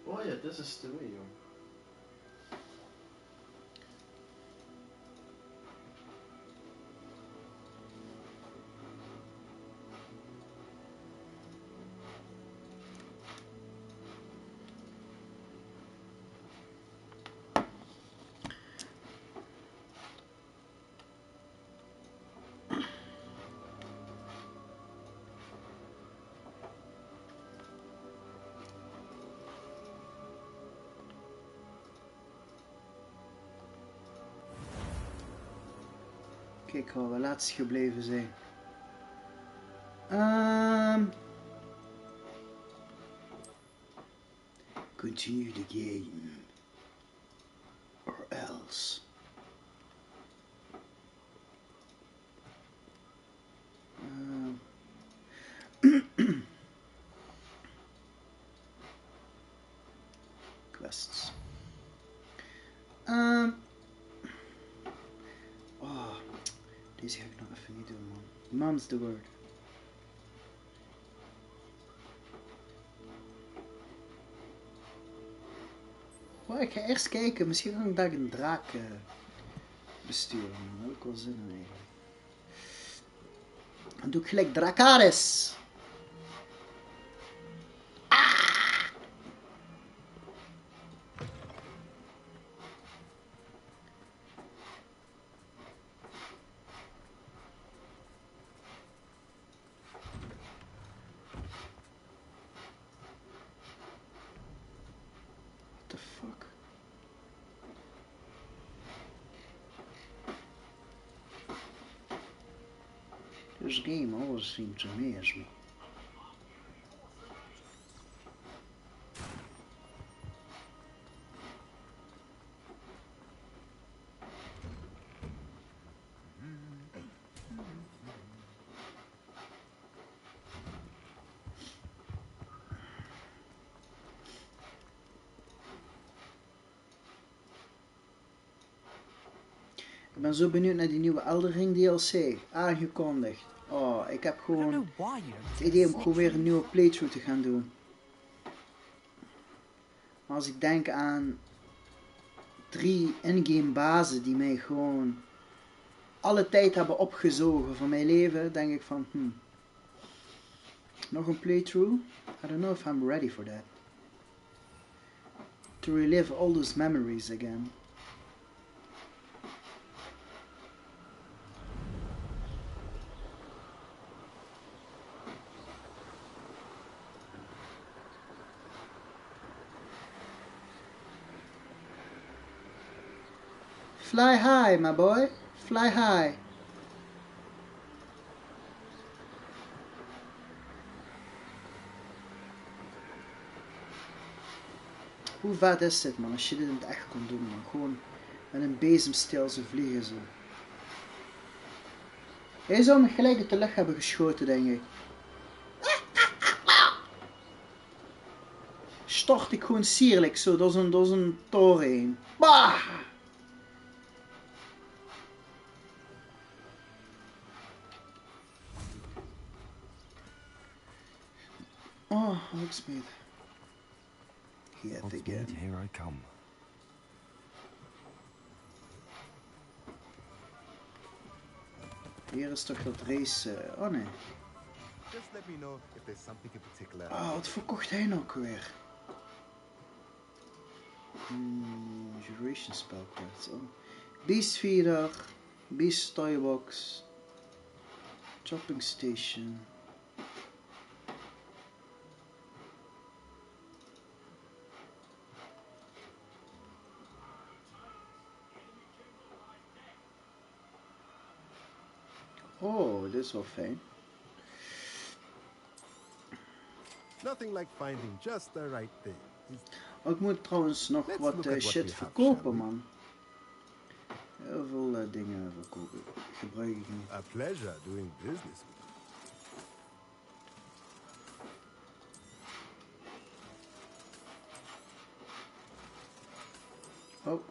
Oh ja, dit is de way, joh. Kijk waar we laatst gebleven zijn. Continue the game. Or else. Quests. Oh, deze ga ik nog even niet doen, man. Mom's the word. Oh, ik ga eerst kijken. Misschien kan ik daar een draak besturen. Daar heb ik wel zin in eigenlijk. Dan doe ik gelijk Dracarys. What the fuck? This game always seems to amaze me. Ik ben zo benieuwd naar die nieuwe Elden Ring DLC. Aangekondigd. Oh, ik heb gewoon het idee om gewoon weer een nieuwe playthrough te gaan doen. Maar als ik denk aan 3 in-game bazen die mij gewoon alle tijd hebben opgezogen van mijn leven, denk ik van, nog een playthrough? I don't know if I'm ready for that. To relive all those memories again. Fly high, my boy. Fly high. Hoe vet is dit, man, als je dit in het echt kon doen, man. Gewoon met een bezemsteel zo vliegen, zo. Hij zou me gelijk uit de lucht hebben geschoten, denk ik. Stort ik gewoon sierlijk zo door zo'n toren heen. Bah! Oh, Hogsmeade. Yet again. Here I come. Hier is toch dat race... oh nee. Just let me know if there's something in particular. Oh, wat verkocht hij nou ook weer? Duration spelkaart. Oh. Beast Feeder. Beast Toybox. Chopping Station. Oh, dit is wel fijn. Nothing like finding just the right thing. Oh, ik moet trouwens nog wat shit verkopen, man. Heel veel dingen verkopen. Gebruik ik niet. A pleasure doing business with you. Oh.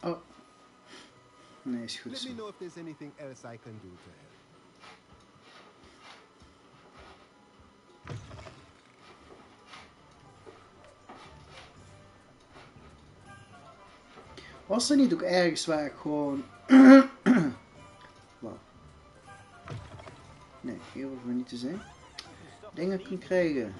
Oh. Nee, is goed Let zo. me know if there's anything else I can do to help. Was er niet ook ergens waar ik gewoon... Wauw. Nee, hier hoeven we niet te zijn. Dingen kan krijgen.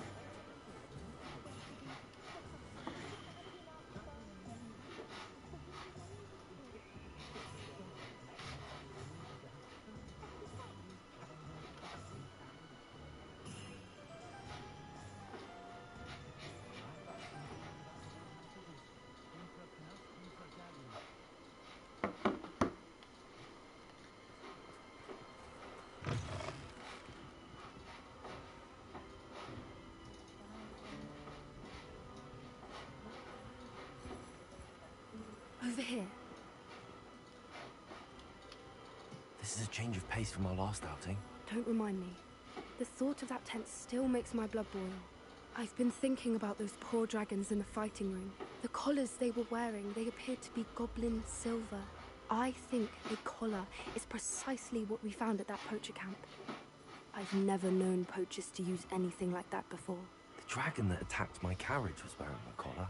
Over here. This is a change of pace from our last outing. Don't remind me. The thought of that tent still makes my blood boil. I've been thinking about those poor dragons in the fighting room. The collars they were wearing, they appeared to be goblin silver. I think a collar is precisely what we found at that poacher camp. I've never known poachers to use anything like that before. The dragon that attacked my carriage was wearing a collar,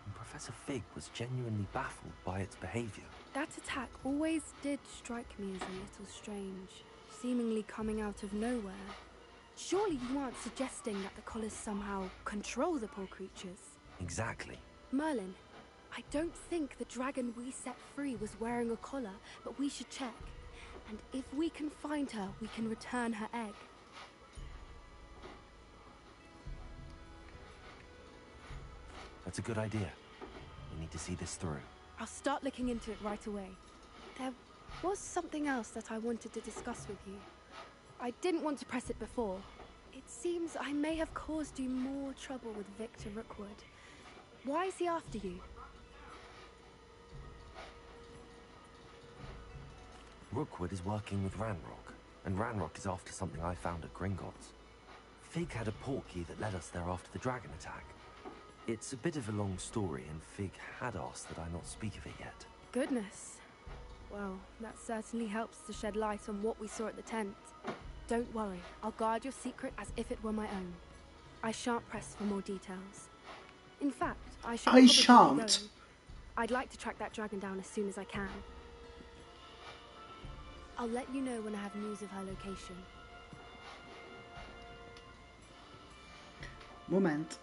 and Professor Fig was genuinely baffled by its behavior. That attack always did strike me as a little strange, seemingly coming out of nowhere. Surely you aren't suggesting that the collars somehow control the poor creatures? Exactly. Merlin, I don't think the dragon we set free was wearing a collar, but we should check. And if we can find her, we can return her egg. That's a good idea. We need to see this through. I'll start looking into it right away. There was something else that I wanted to discuss with you. I didn't want to press it before. It seems I may have caused you more trouble with Victor Rookwood. Why is he after you? Rookwood is working with Ranrock, and Ranrock is after something I found at Gringotts. Fig had a portkey that led us there after the dragon attack. It's a bit of a long story, and Fig had asked that I not speak of it yet. Goodness. Well, that certainly helps to shed light on what we saw at the tent. Don't worry, I'll guard your secret as if it were my own. I shan't press for more details. In fact, I should probably be shan't. going. I'd like to track that dragon down as soon as I can. I'll let you know when I have news of her location. Moment.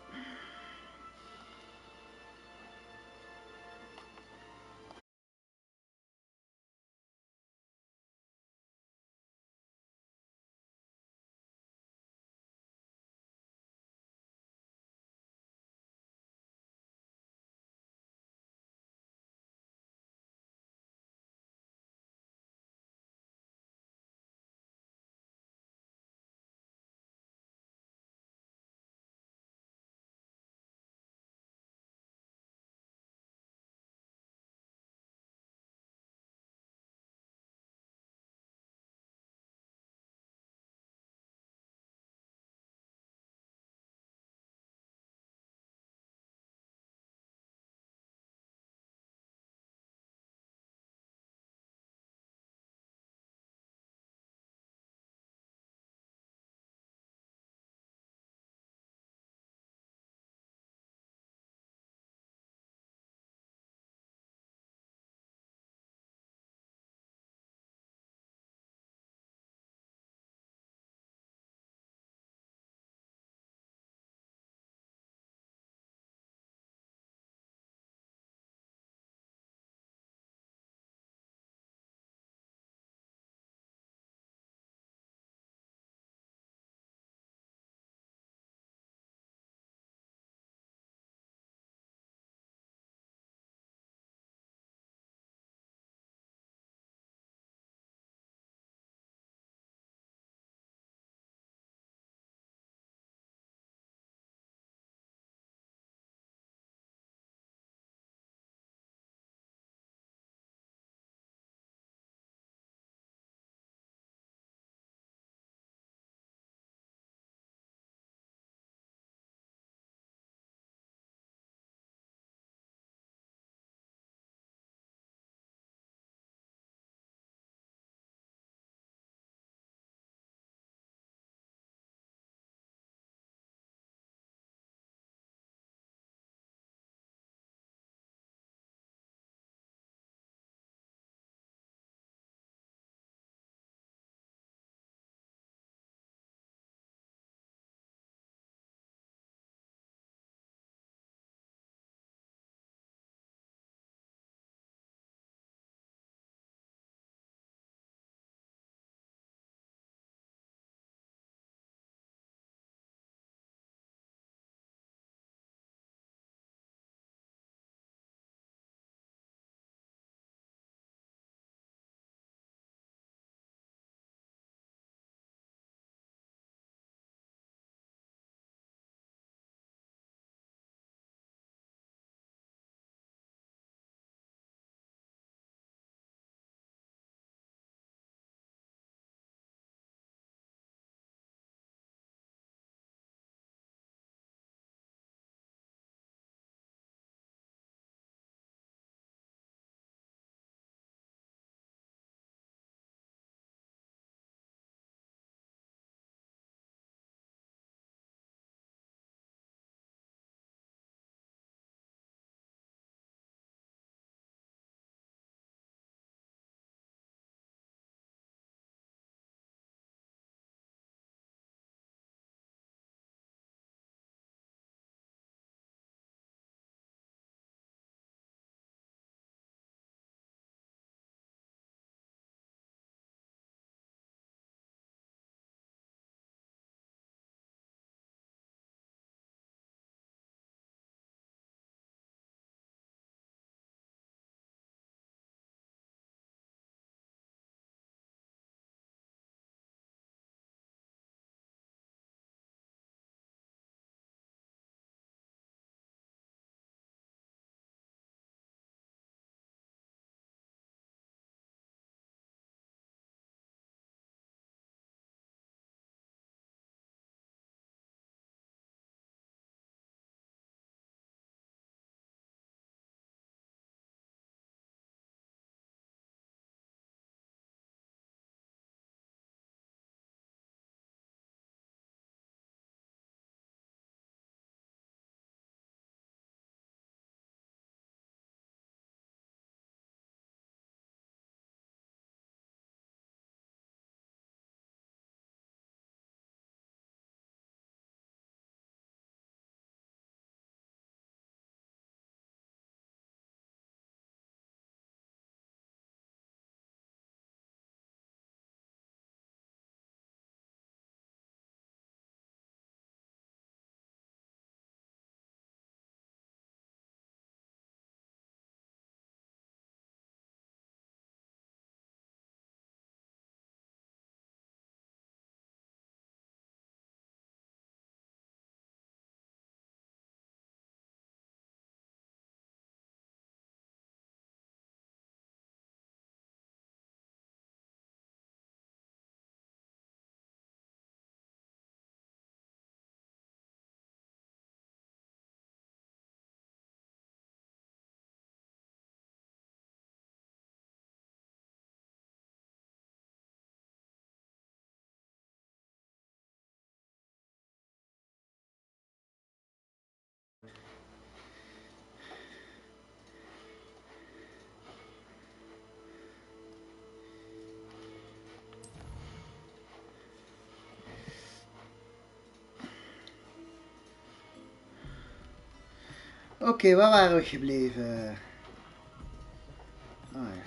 Oké, waar waren we gebleven? Oh ja.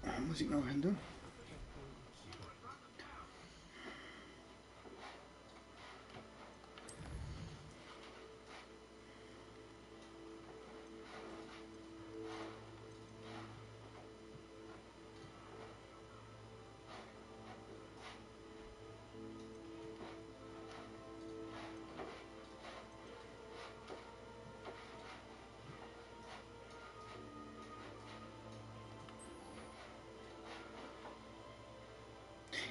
Wat moet ik nou gaan doen?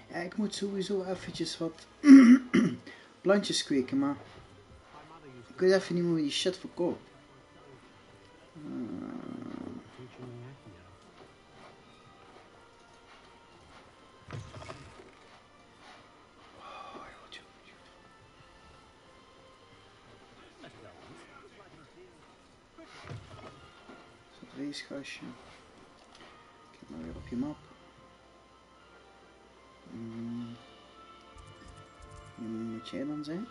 Ja, ik moet sowieso eventjes wat plantjes kweken, maar ik weet even niet hoe je die shit verkoopt. Zo'n racegastje. Kijk maar weer op je map. Wie moet jij dan zijn?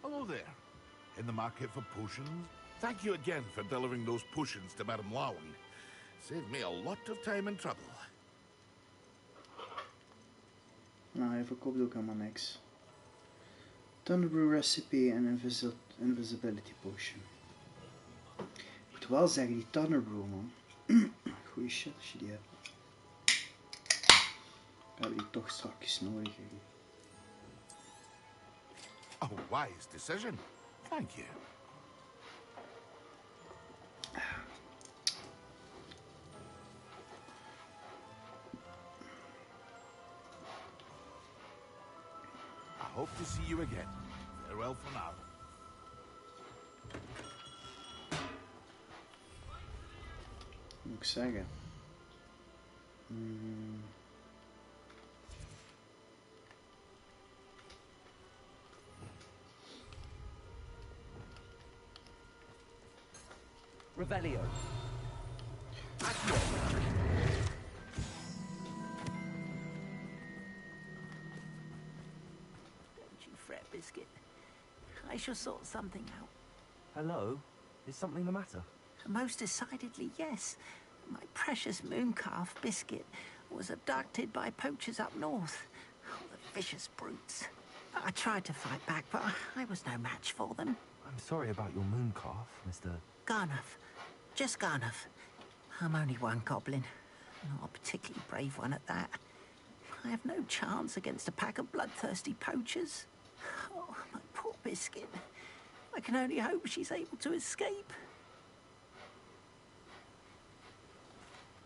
Hello there. In the market for potions? Thank you again for delivering those potions to Madame Lowing. Saved me a lot of time and trouble. Nou, hij verkoopt ook helemaal niks. Thunderbrew recipe en invisibility potion. Ik moet wel zeggen, die Thunderbrew, man. Goeie shit als je die hebt. We hebben die toch straks nodig. A wise decision. Thank you. I hope to see you again. Farewell for now. Moet ik zeggen. Revelio. Don't you fret, Biscuit. I shall sort something out. Hello? Is something the matter? Most decidedly, yes. My precious moon calf, Biscuit, was abducted by poachers up north. Oh, the vicious brutes. I tried to fight back, but I was no match for them. I'm sorry about your moon calf, Mr. Garnuff. Just Garnuff. I'm only one goblin. Not a particularly brave one at that. I have no chance against a pack of bloodthirsty poachers. Oh, my poor Biscuit. I can only hope she's able to escape.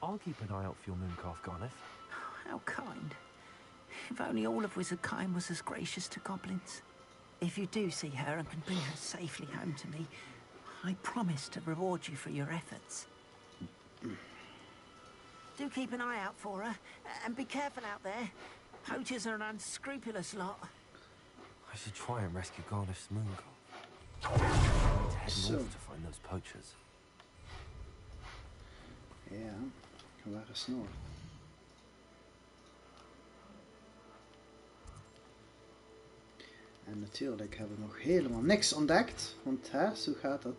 I'll keep an eye out for your moon calf, Garniff. How kind. If only all of Wizardkind was as gracious to goblins. If you do see her and can bring her safely home to me, I promise to reward you for your efforts. Do keep an eye out for her, and be careful out there. Poachers are an unscrupulous lot. I should try and rescue Garniff's moon calf. I need to head north to find those poachers. Ja, waar is Noord? En natuurlijk hebben we nog helemaal niks ontdekt, want hè, zo gaat dat.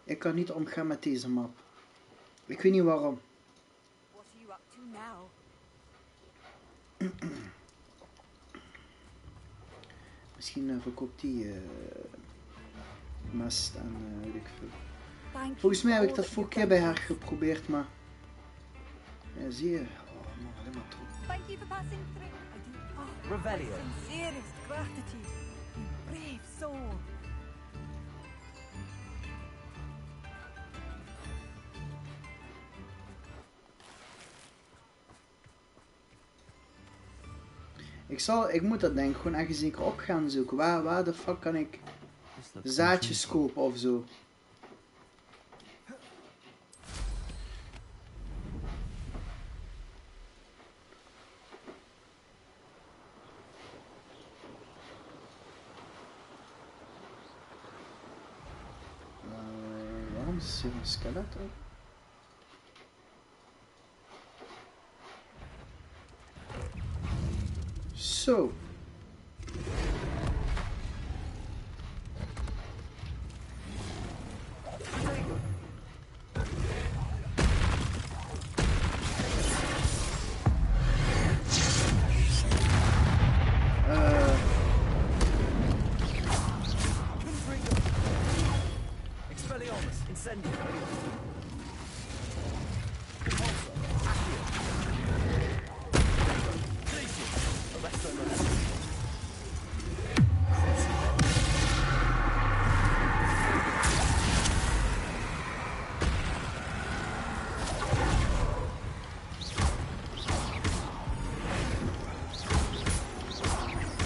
Ik kan niet omgaan met deze map. Ik weet niet waarom. What are you up to now? Misschien verkoopt die mest en weet ik veel. Thank Volgens mij heb ik you dat for vorige all keer that bij you've haar geprobeerd, maar... Ja, zie je. Oh, nog helemaal troep. done. Thank you for passing through. I do Revelio. sincerest gratitude. You brave soul. Ik moet dat denk ik gewoon ergens een keer op gaan zoeken. Waar de fuck kan ik This looks zaadjes intriguing. kopen of zo? Waarom is hier een skelet op? Zo. Expelliarmus, incendio.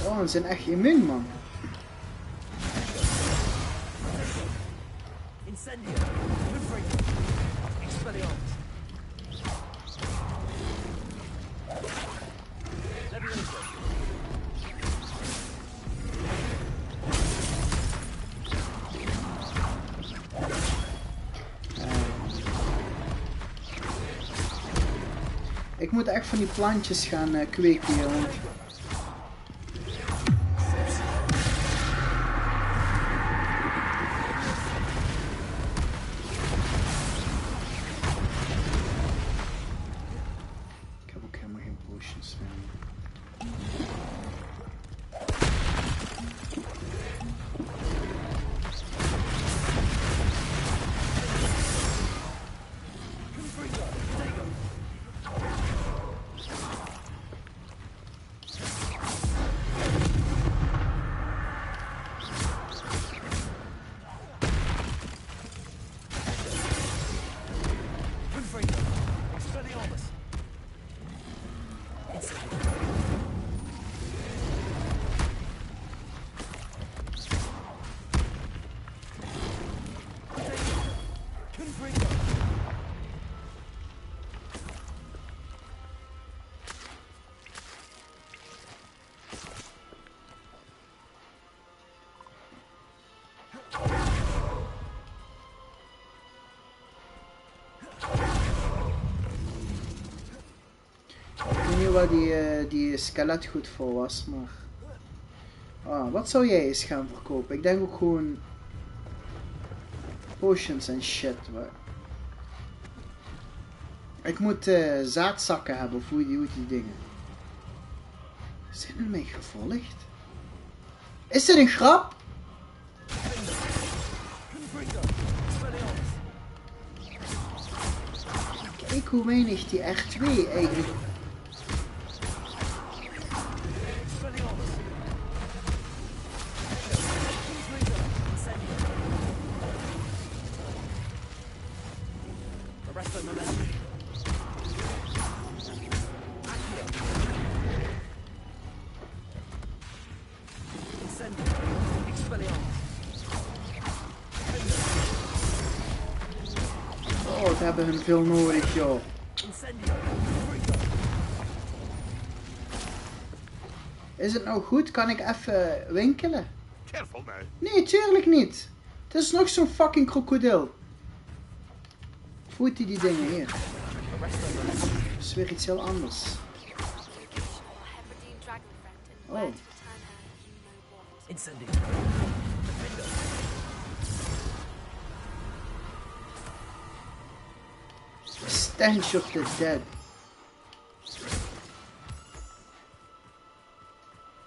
Oh, ze zijn echt immuun, man. Incendio. Confringo. Expelliarmus. Levioso. Ik moet echt van die plantjes gaan kweken hier, want... Ik heb ook helemaal geen potions meer. Confringo. Dago. Confringo. Expelliarmus. Incendio. Confringo. Ik weet niet waar die skelet goed voor was, maar... Ah, wat zou jij eens gaan verkopen? Ik denk ook gewoon... Potions en shit. Ik moet zaadzakken hebben, of hoe die dingen. Zijn er mij gevolgd? Is dit een grap? Confringo. Expelliarmus. Kijk hoe weinig die R2 eigenlijk... Expelliarmus. Confringo. Incendio. Arresto momentum. Accio. Incendio. Expelliarmus. Oh, we hebben hun veel nodig, joh. Incendio. Confringo. Is het nou goed? Kan ik even winkelen? Careful now. Nee, tuurlijk niet. Het is nog zo'n fucking krokodil. Voert hij die dingen hier? Arresto momentum. Dat is weer iets heel anders. Oh, Incendio. Stench of the Dead.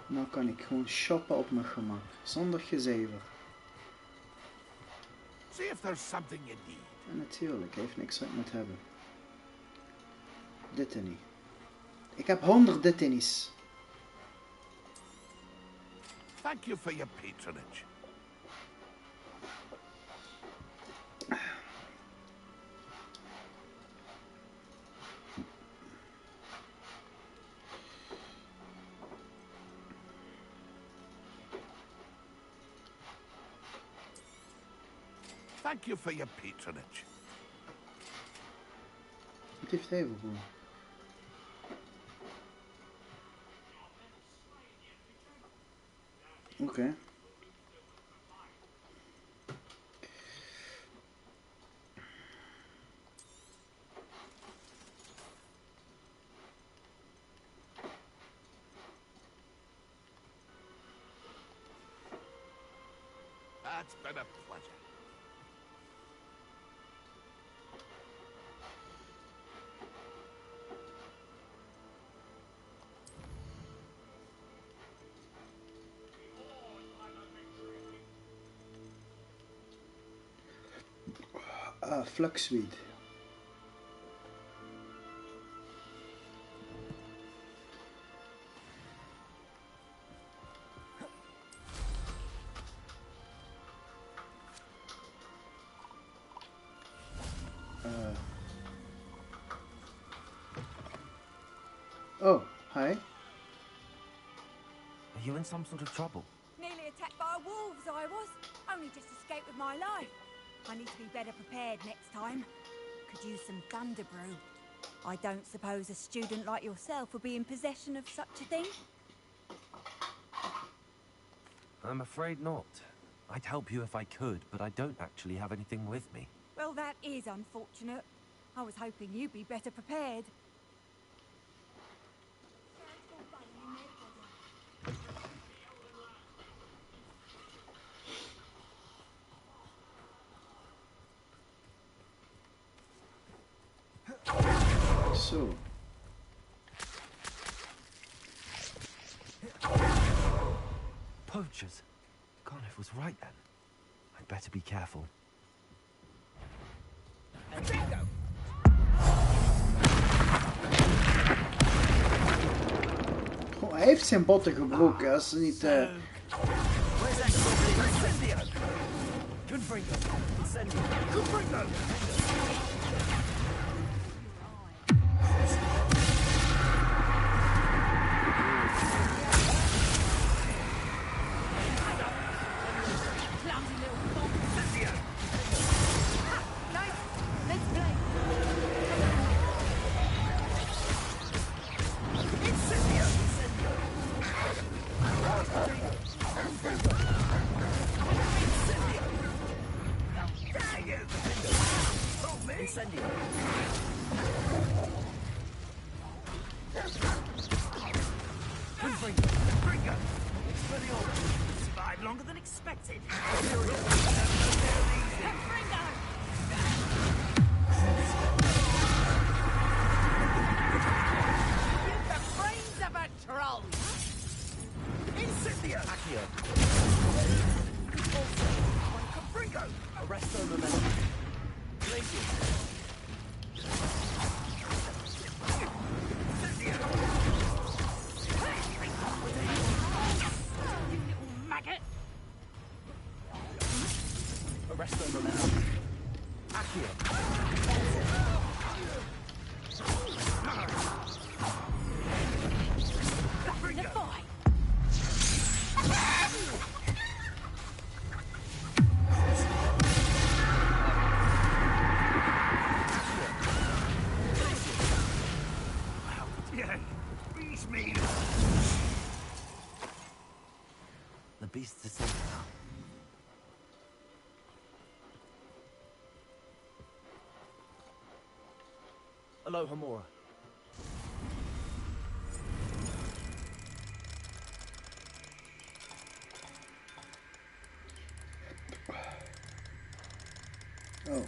Nou kan ik gewoon shoppen op mijn gemak. Zonder gezever. See if there's something you need. En natuurlijk, hij heeft niks wat ik moet hebben. Dit en niet. Ik heb 100 dit en niets. Thank you for your patronage. Thank you for your patronage. Wat heeft hij voor boel? Oké. It's been a pleasure. Fluxweed. Oh, hi. Are you in some sort of trouble? Nearly attacked by wolves, I was. Only just escaped with my life. I need to be better prepared next time. Could use some thunder brew. I don't suppose a student like yourself would be in possession of such a thing? I'm afraid not. I'd help you if I could, but I don't actually have anything with me. Well, that is unfortunate. I was hoping you'd be better prepared. So. Poachers? Garniff was right then. I'd better be careful. Oh, hij heeft zijn botten gebroken als ze niet. The beasts are safe now. Aloha Mora. Oh.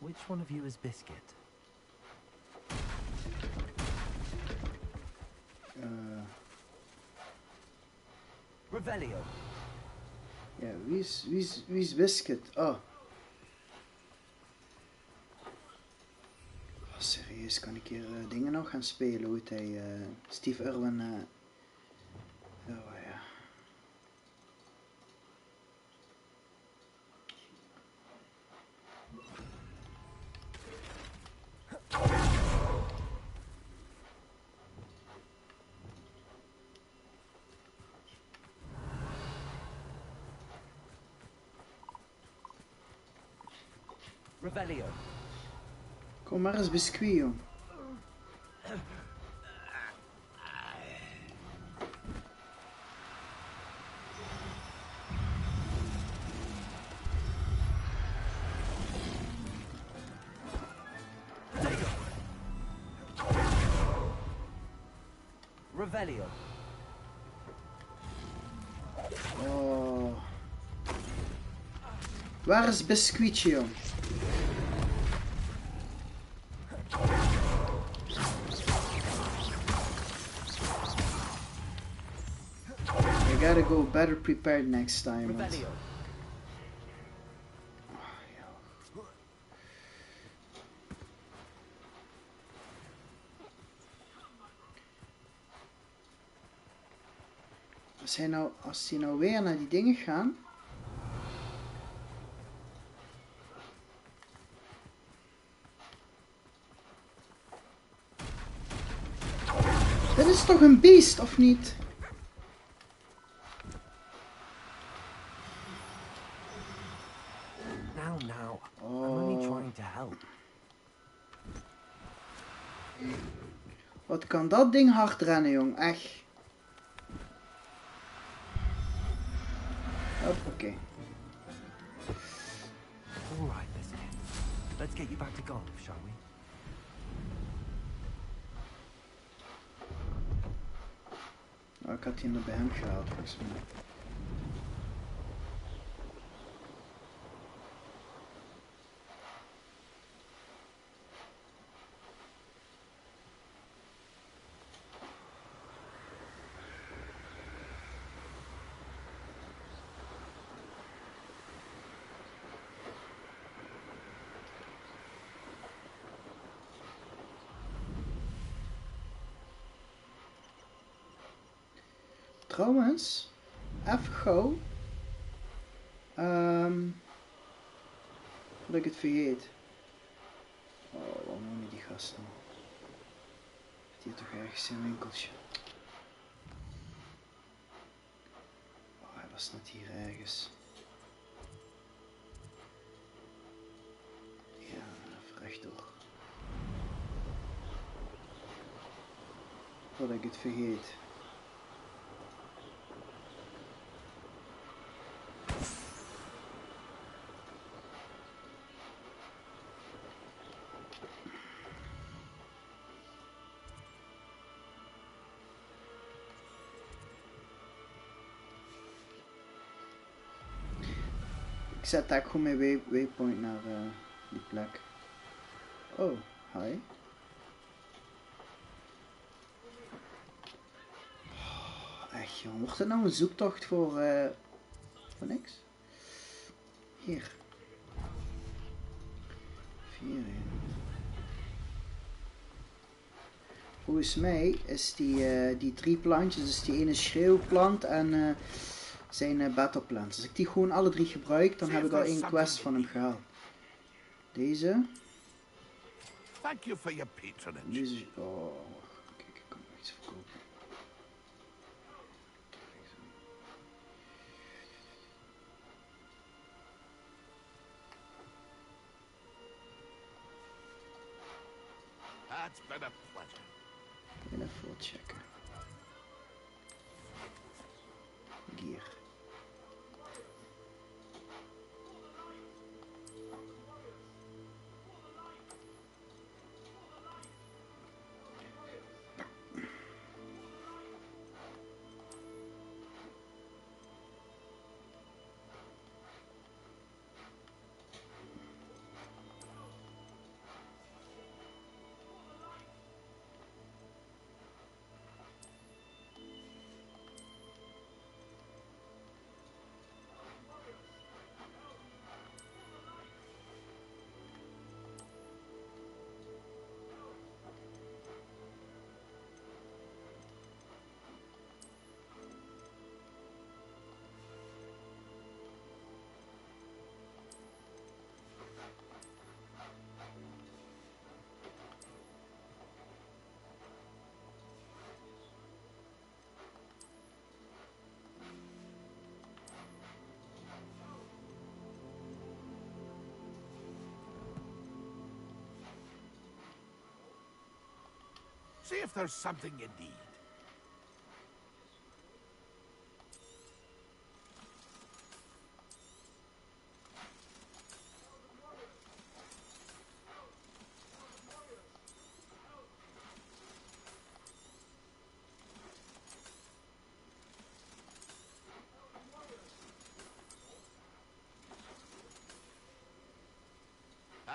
Which one of you is Biscuit? Revelio. Ja, wie is Biscuit? Oh. Serieus, kan ik hier dingen nog gaan spelen? Hoe heet hij? Steve Irwin. Oh ja. Revelio. Kom maar eens biscuit, jong. Revelio. Oh. Waar is biscuitje, jong? I gotta go better prepared next time. Want... Revelio. Als hij nou weer naar die dingen gaan. Dit is toch een beest, of niet? Now. I'm only trying to help. Wat kan dat ding hard rennen, jong? Echt. Hoppakee. Alright, let's get you back to golf, shall we? Oh, ik had die nog bij hem gehaald, volgens mij. Trouwens, even gauw. Voordat ik het vergeet. Oh, waarom noem je die gasten? Heeft hier toch ergens een winkeltje? Oh, hij was net hier ergens. Ja, even rechtdoor. Voordat ik het vergeet. Ik zet daar gewoon mijn waypoint naar die plek. Oh, hi. Oh, echt joh, wordt het nou een zoektocht voor niks? Hier. 4 in. Volgens mij is die 3 plantjes, dus die ene schreeuwplant en zijn battleplant. Als ik die gewoon alle 3 gebruik, dan heb ik al 1 quest van hem gehaald. Deze. Thank you for your patronage. Deze. Oh, kijk, ik kan nog iets verkopen. That's been a pleasure. Even wat checken. Gear. See if there's something you need.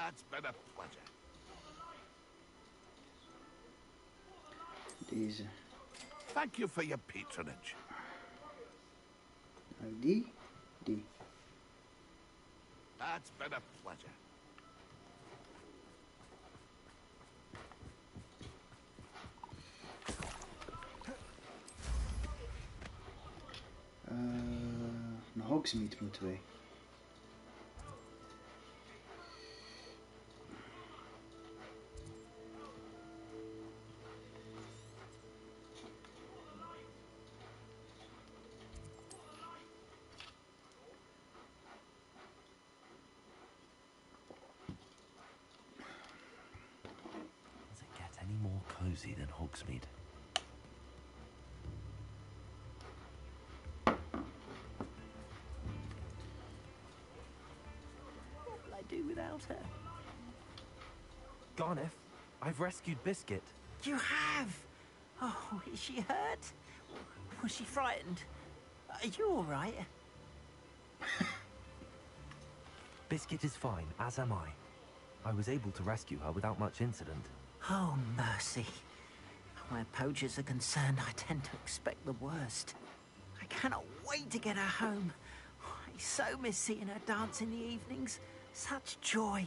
It's been a pleasure. Deze. Thank you for your patronage. Nou, die. It's been a pleasure. Naar Hogsmeade moeten wij. Does it get any more cozy than Hogsmeade? What will I do without her? Garneth, I've rescued Biscuit. You have? Oh, is she hurt? Was she frightened? Are you all right? Biscuit is fine, as am I. I was able to rescue her without much incident. Oh, mercy. Where poachers are concerned, I tend to expect the worst. I cannot wait to get her home. I so miss seeing her dance in the evenings. Such joy.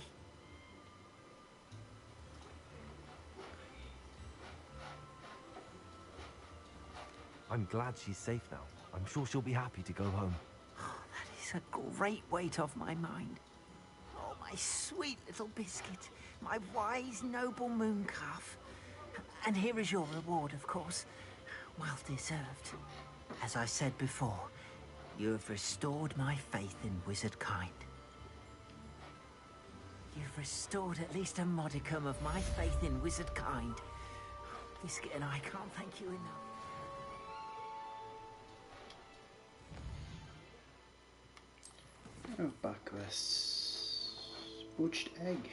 I'm glad she's safe now. I'm sure she'll be happy to go home. Oh, that is a great weight off my mind. Oh, my sweet little Biscuit. My wise, noble moon calf. And here is your reward, of course. Well deserved. As I said before, you have restored my faith in wizard kind. You've restored at least a modicum of my faith in wizard kind. Biscuit and I can't thank you enough. Oh, backquests. Poached egg.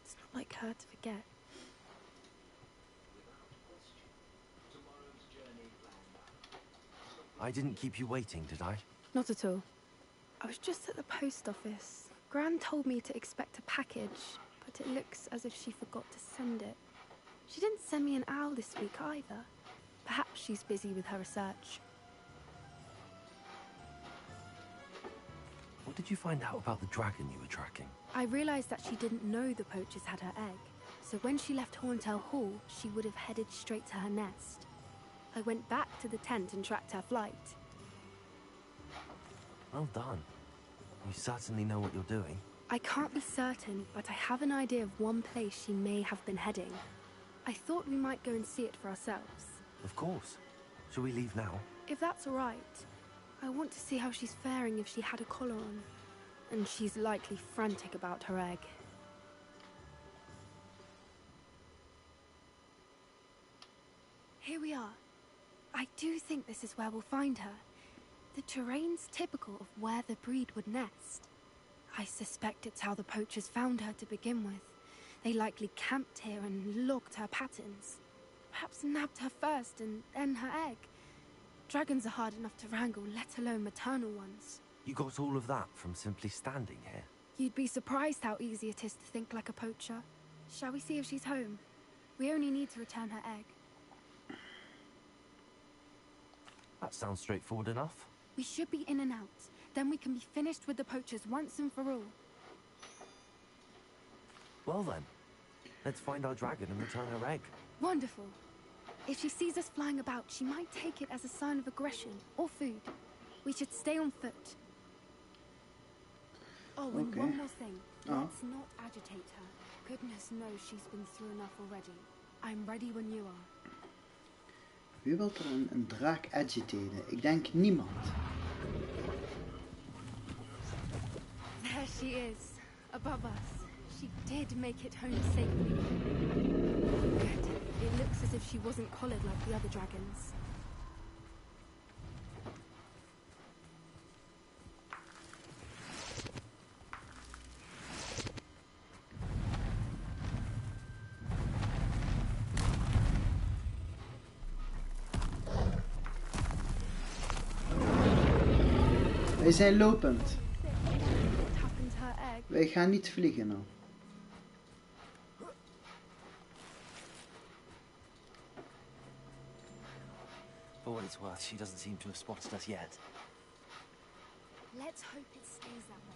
It's not like her to forget. I didn't keep you waiting, did I? Not at all. I was just at the post office. Gran told me to expect a package, but it looks as if she forgot to send it. She didn't send me an owl this week either. Perhaps she's busy with her research. What did you find out about the dragon you were tracking? I realized that she didn't know the poachers had her egg, so when she left Horntail Hall, she would have headed straight to her nest. I went back to the tent and tracked her flight. Well done. You certainly know what you're doing. I can't be certain, but I have an idea of one place she may have been heading. I thought we might go and see it for ourselves. Of course. Shall we leave now? If that's all right. I want to see how she's faring if she had a collar on. And she's likely frantic about her egg. Here we are. I do think this is where we'll find her. The terrain's typical of where the breed would nest. I suspect it's how the poachers found her to begin with. They likely camped here and logged her patterns. Perhaps nabbed her first and then her egg. Dragons are hard enough to wrangle, let alone maternal ones. You got all of that from simply standing here? You'd be surprised how easy it is to think like a poacher. Shall we see if she's home? We only need to return her egg. That sounds straightforward enough. We should be in and out. Then we can be finished with the poachers once and for all. Well then, let's find our dragon and return her egg. Wonderful. If she sees us flying about, she might take it as a sign of aggression or food. We should stay on foot. Oh, and Okay. one more thing. Oh. Let's not agitate her. Goodness knows she's been through enough already. I'm ready when you are. Wie wil er een draak agiteren? Ik denk niemand. There she is, above us. She did make it home safely. Good. It looks as if she wasn't collared like the other dragons. Wij zijn lopend. What happened to her egg? Wij gaan niet vliegen nou. For what it's worth, she doesn't seem to have spotted us yet. Let's hope it stays that way.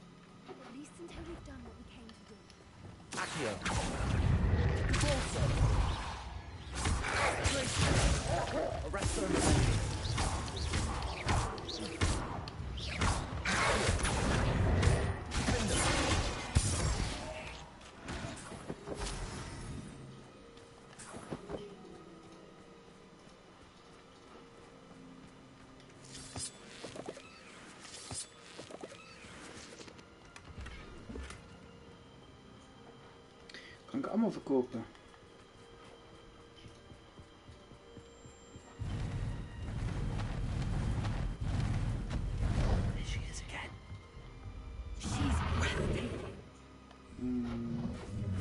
At least until we've done what we came to do. Accio. Forza. Arrest her. Kan ik allemaal verkopen. There she is again. She's breathtaking.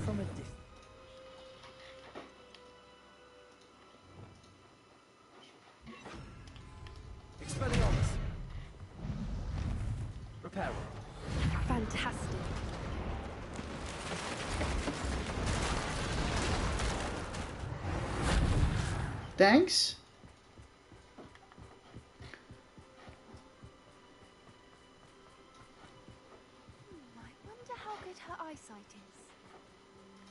From a distance. Expelliarmus. Reparo. Fantastic. Thanks. I wonder how good her eyesight is.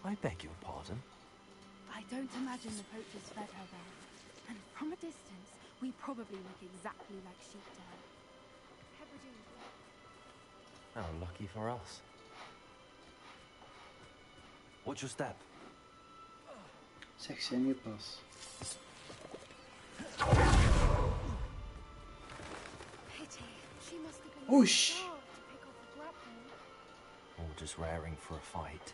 I beg your pardon. I don't imagine the poachers fed her there. And from a distance, we probably look exactly like sheep to her. Hebridean. How lucky for us. What's your step? Zeg ze nu pas. Pity. She must have been Whoosh. starved to pick off a grappling. Or just raring for a fight?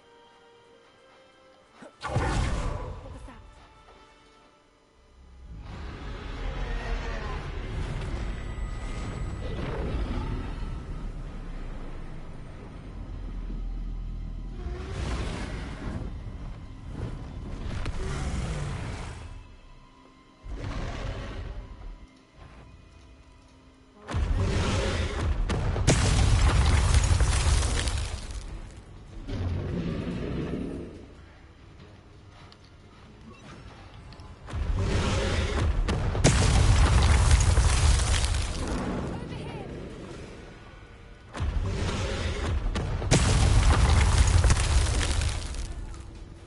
What was that?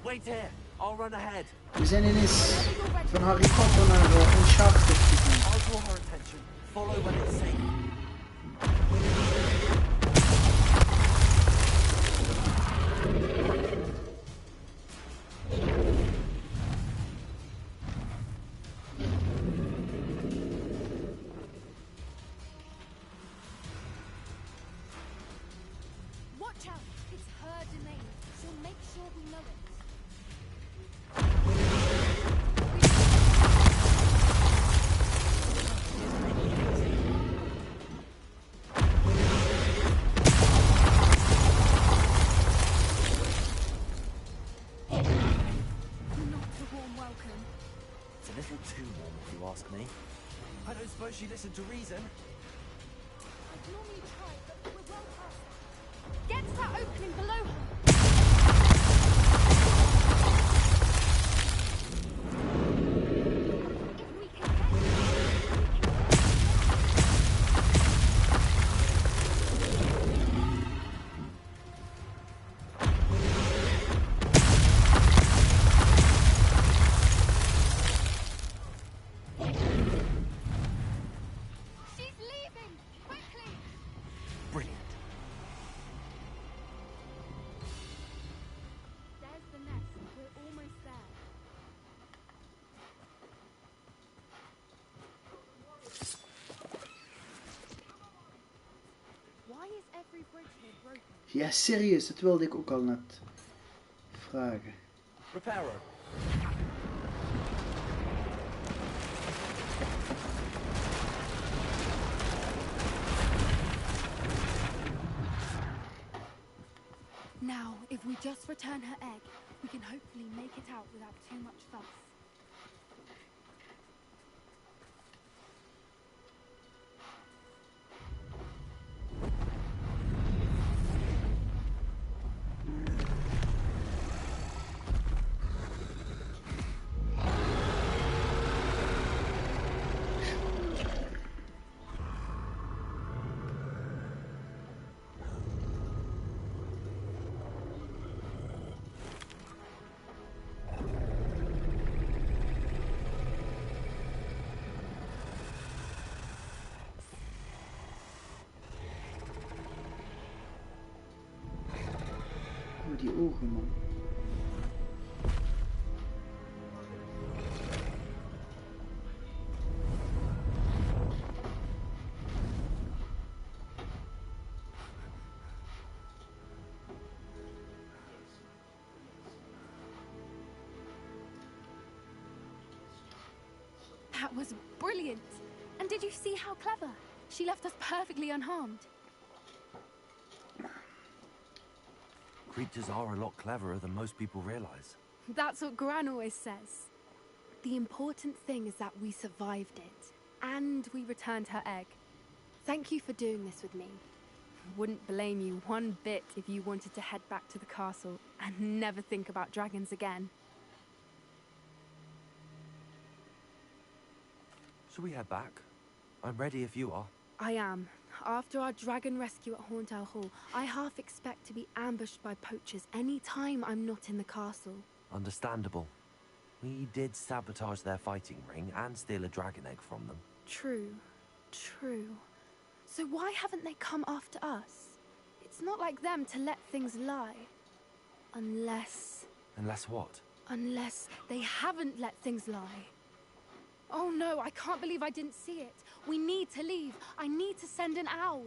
Wait here. I'll run ahead. We zijn ineens van Harry Potter naar Uncharted gegaan. I'll draw her attention. Follow when it's safe. Watch out! It's her domain. She'll make sure we know it. Not a warm welcome. It's a little too warm if you ask me. I don't suppose she listened to reason. I'd normally try, but we're well past that. Get to that opening below her. If we can get She's leaving! Quickly! Brilliant. There's the nest. We're almost there. Why is every bridge here broken? Ja, serieus, dat wilde ik ook al net vragen. Reparo. Now, if we just return her egg, we can hopefully make it out without too much fuss. Oh, die ogen, man. That was brilliant! And did you see how clever? She left us perfectly unharmed. Creatures are a lot cleverer than most people realize. That's what Gran always says. The important thing is that we survived it, and we returned her egg. Thank you for doing this with me. Wouldn't blame you one bit if you wanted to head back to the castle and never think about dragons again. Shall we head back? I'm ready if you are. I am. After our dragon rescue at Horntail Hall, I half expect to be ambushed by poachers any time I'm not in the castle. Understandable. We did sabotage their fighting ring and steal a dragon egg from them. True. True. So why haven't they come after us? It's not like them to let things lie. Unless what? Unless they haven't let things lie. Oh no, I can't believe I didn't see it. We need to leave. I need to send an owl.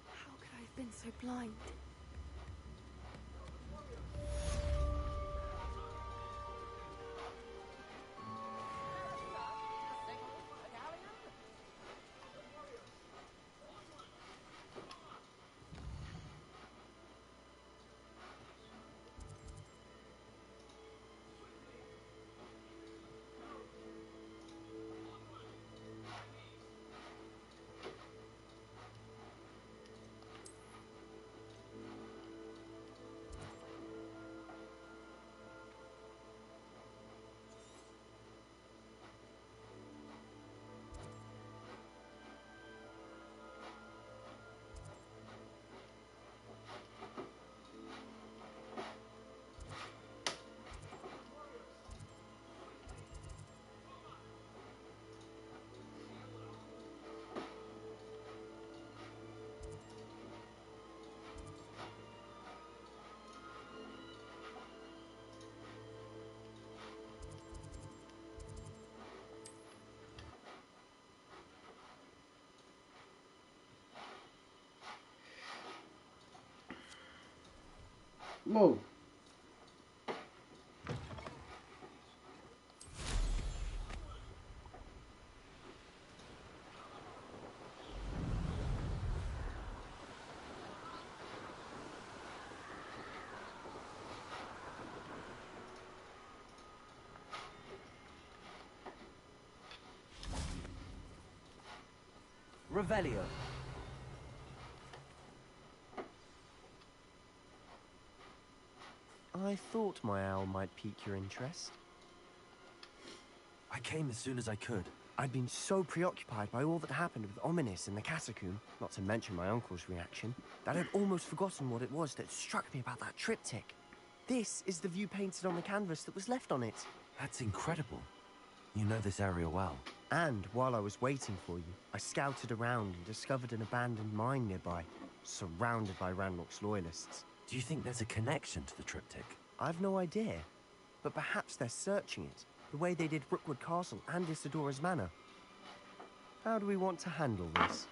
How could I have been so blind? Wow. Revelio. I thought my owl might pique your interest. I came as soon as I could. I'd been so preoccupied by all that happened with Ominis in the catacomb, not to mention my uncle's reaction, that I'd almost forgotten what it was that struck me about that triptych. This is the view painted on the canvas that was left on it. That's incredible. You know this area well. And while I was waiting for you, I scouted around and discovered an abandoned mine nearby, surrounded by Ranrock's loyalists. Do you think there's a connection to the triptych? I've no idea, but perhaps they're searching it, the way they did Rookwood Castle and Isidora's Manor. How do we want to handle this?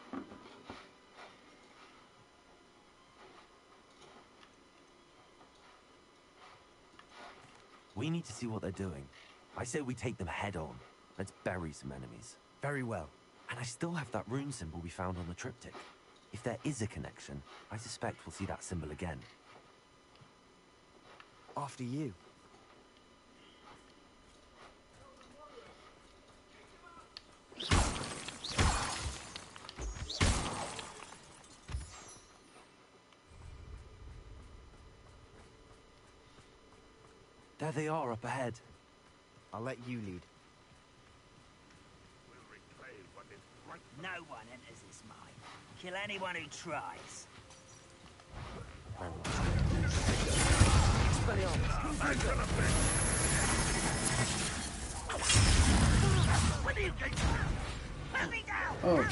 We need to see what they're doing. I say we take them head on. Let's bury some enemies. Very well. And I still have that rune symbol we found on the triptych. If there is a connection, I suspect we'll see that symbol again. After you. There they are up ahead. I'll let you lead. No one enters this mine. Kill anyone who tries. What are you going to do? Let me down! Oh.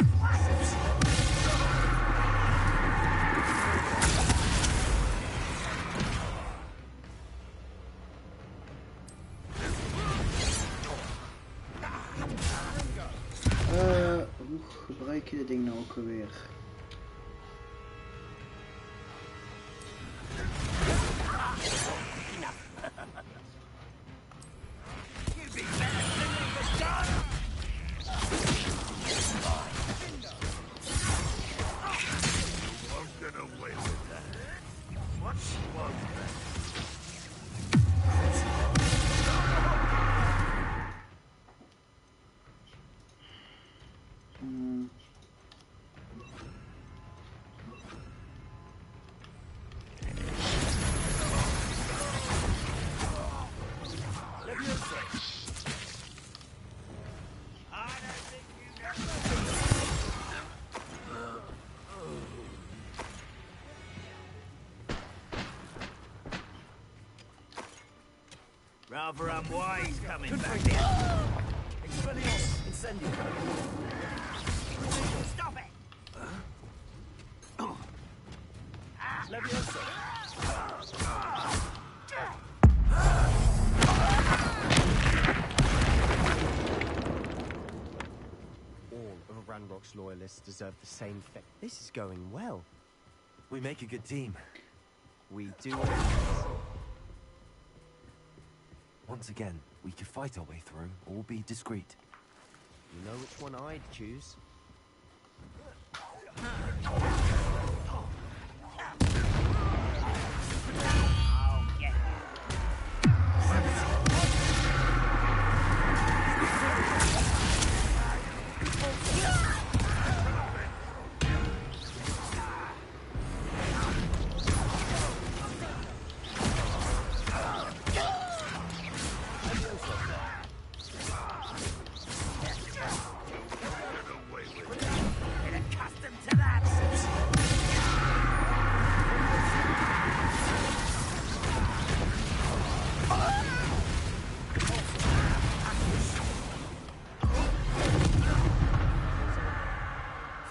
Hoe gebruik je dit ding nou ook alweer? Rather unwise coming back here. Expelliarmus. Incendio. Stop it! Leviosa. All of Ranrock's loyalists deserve the same fate. This is going well. We make a good team. We do. Once again, we could fight our way through, or be discreet. You know which one I'd choose. I'll get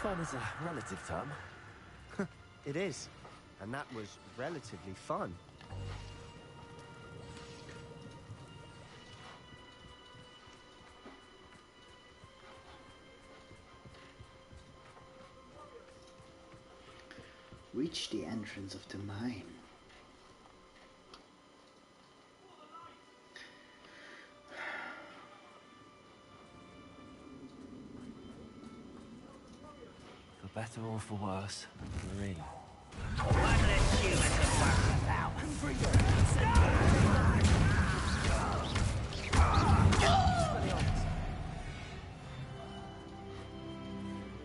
Fun is a relative term. It is. And that was relatively fun. Reach the entrance of the mine. For better or for worse, Marie. one less human to worry about.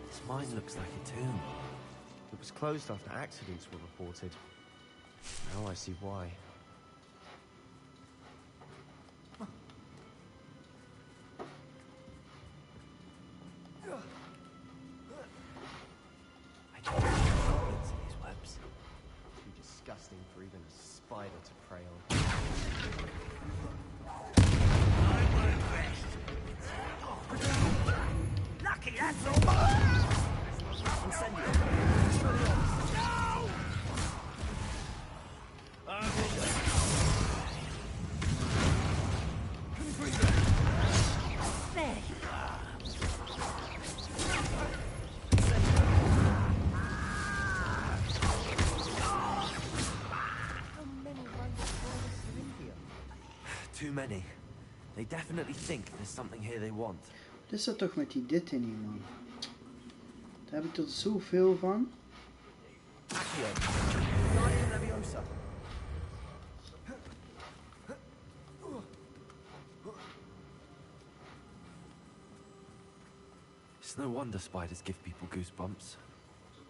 This Mine looks like a tomb. It was closed after accidents were reported. Now I see why. I don't see goblins in these webs. Too disgusting for even a spider to prey on. Lucky, that's all. Incendio. There you How many random tourists are in here? Too many. They definitely think there's something here they want. Wat is dat toch met die dit in hier, man? Daar heb ik tot zoveel van. Accio. Guardian Leviosa. It's no wonder spiders give people goosebumps.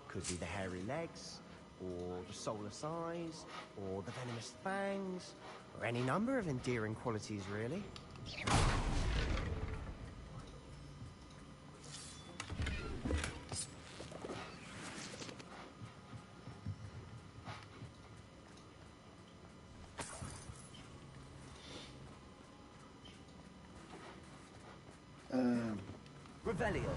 Could be the hairy legs, or the soulless eyes, or the venomous fangs, or any number of endearing qualities, really. Revelio.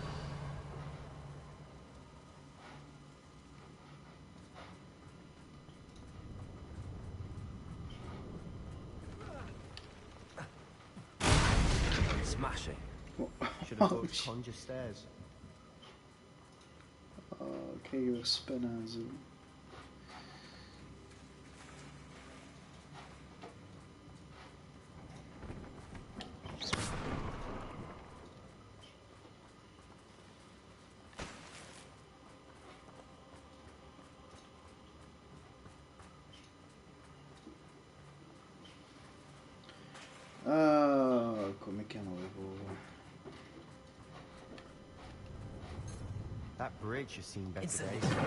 Smashing. Should have thought Ouch. conjure stairs. Oh, ik krijg weer spinnen en zo. Kom ik er nou weer boven. That bridge has seen better Incendio. days.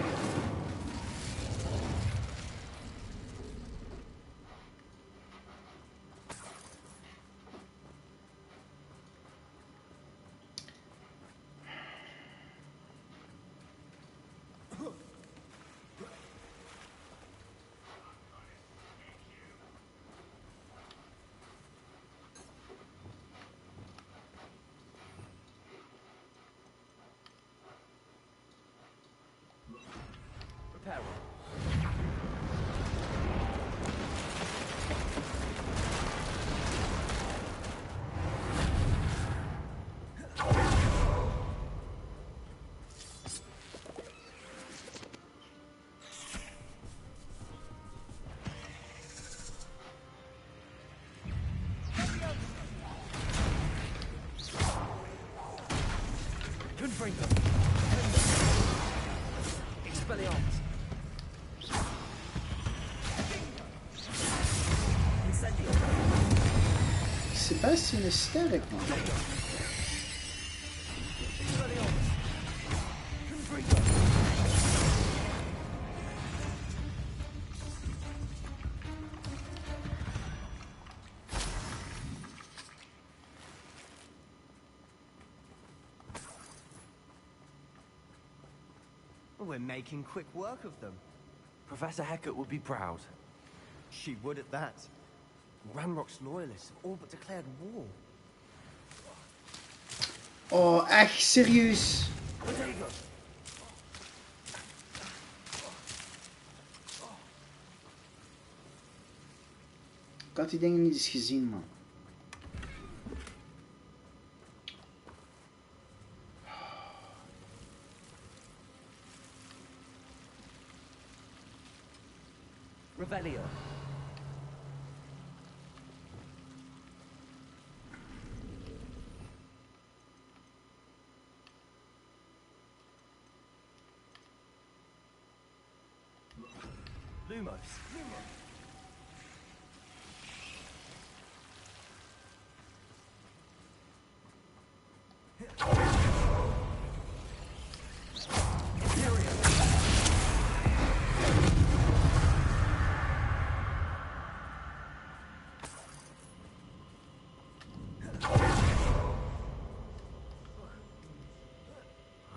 Peril. Confringo. Expelliarmus. Incendio. Sebastian is sterk, man. Expelliarmus. Confringo. We're making quick work of them. Professor Hecat would be proud. She would at that. Ranrock's loyalists have all but declared war. Oh, echt serieus. Protego. Ik had die dingen niet eens gezien, man. Revelio. Lumos.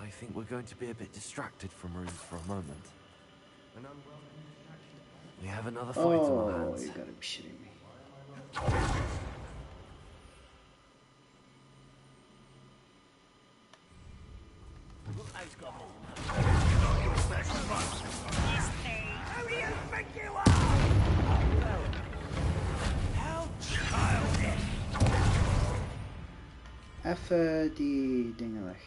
I think we're going to be a bit distracted from runes for a moment. We have another fight on our Oh, hands. you gotta be shitting me. Even die dingen weg.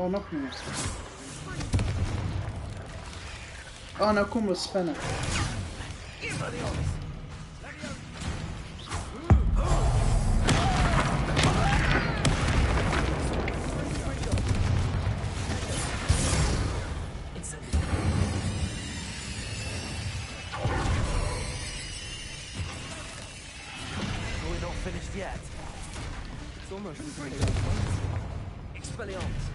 Oh, nog meer. Oh, nou komen we spannen. We're not finished yet. It's almost Expelliarmus.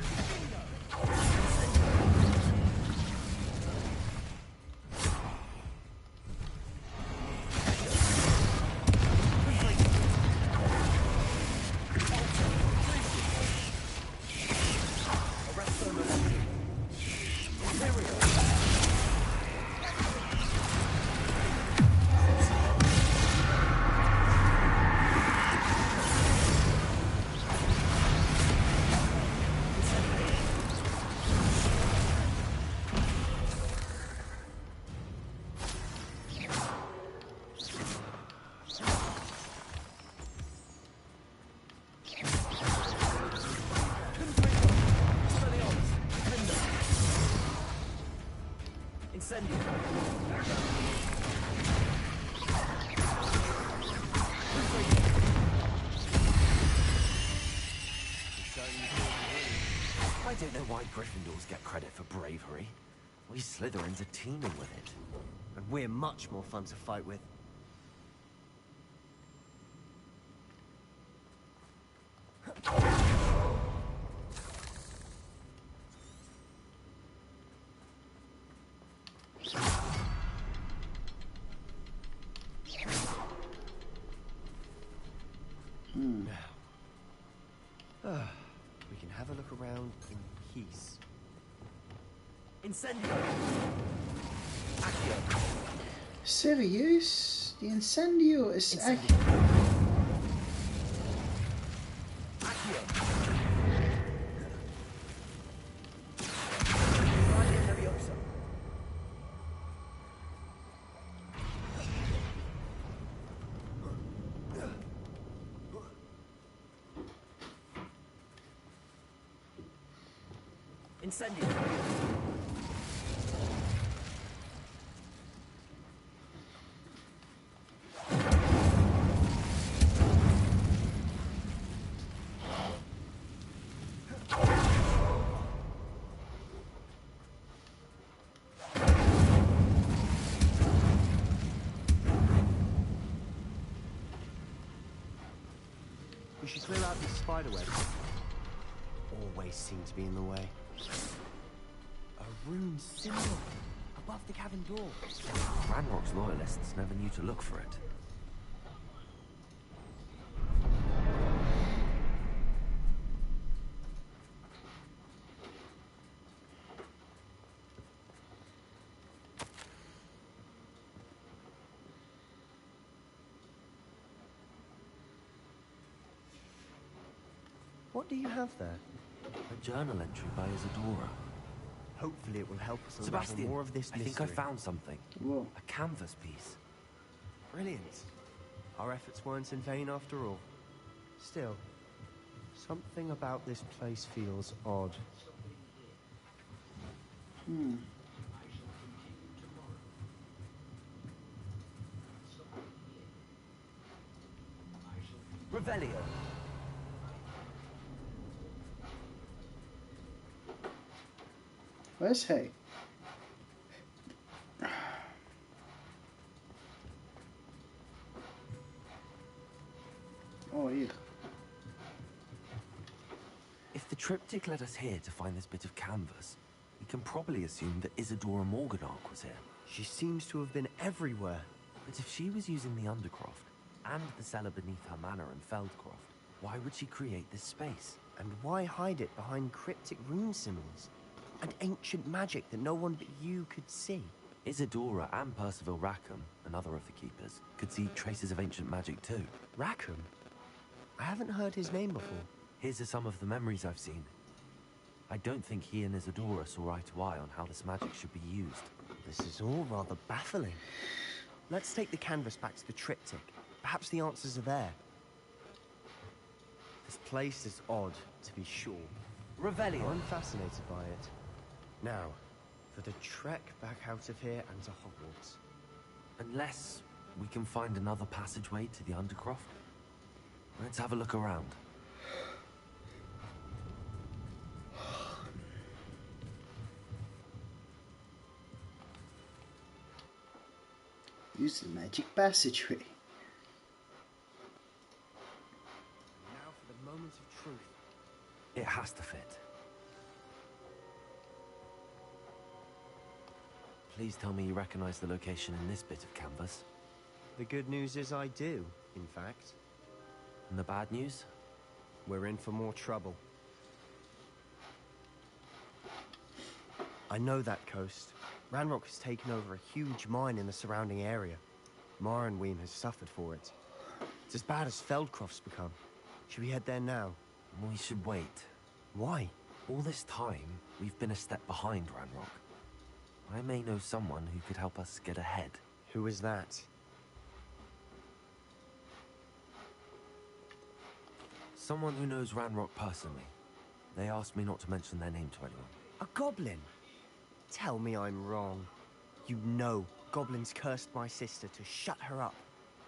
Incendio. I don't know why Gryffindors get credit for bravery. We Slytherins are teeming with it. And we're much more fun to fight with. Now, we can have a look around in peace. Incendio. Accio. Serieus? Die Incendio is echt... Accio. Leviosa. Incendio. We should clear out these spider webs. Always seem to be in the way. A rune symbol above the cabin door. Ranrock's loyalists never knew to look for it. What do you have there? A journal entry by Isadora. Hopefully it will help us unravel Sebastian, more of this I mystery. think I found something. Whoa. A canvas piece. Brilliant. Our efforts weren't in vain after all. Still, something about this place feels odd. Revelio. Where's hij? Oh, hier. If the triptych led us here to find this bit of canvas, we can probably assume that Isadora Morganach was here. She seems to have been everywhere. But if she was using the Undercroft and the cellar beneath her manor in Feldcroft, why would she create this space? And why hide it behind cryptic rune symbols? And ancient magic that no one but you could see? Isadora and Percival Rackham, another of the keepers, could see traces of ancient magic too. Rackham? I haven't heard his name before. His are some of the memories I've seen. I don't think he and Isadora saw eye to eye on how this magic should be used. This is all rather baffling. Let's take the canvas back to the triptych. Perhaps the answers are there. This place is odd, to be sure. Revelio. I'm fascinated by it. Now, for the trek back out of here and to Hogwarts. Unless we can find another passageway to the Undercroft. Let's have a look around. Use the magic passageway. Now for the moment of truth. It has to fit. Please tell me you recognize the location in this bit of canvas. The good news is I do, in fact. And the bad news? We're in for more trouble. I know that coast. Ranrock has taken over a huge mine in the surrounding area. Marrenweem has suffered for it. It's as bad as Feldcroft's become. Should we head there now? We should wait. Why? All this time, we've been a step behind Ranrock. I may know someone who could help us get ahead. Who is that? Someone who knows Ranrock personally. They asked me not to mention their name to anyone. A goblin? Tell me I'm wrong. You know goblins cursed my sister to shut her up.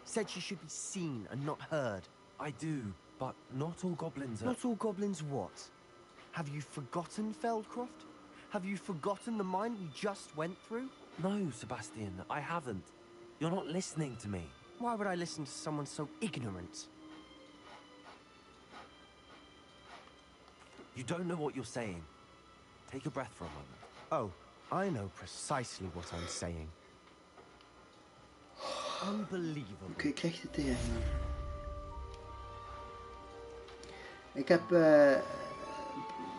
Said she should be seen and not heard. I do, but not all goblins are... Not all goblins what? Have you forgotten Feldcroft? Have you forgotten the mine we just went through? No, Sebastian, I haven't. You're not listening to me. Why would I listen to someone so ignorant? You don't know what you're saying. Take a breath for a moment. Oh, I know precisely what I'm saying. Unbelievable. Oké, ik krijg de tegen. Ik heb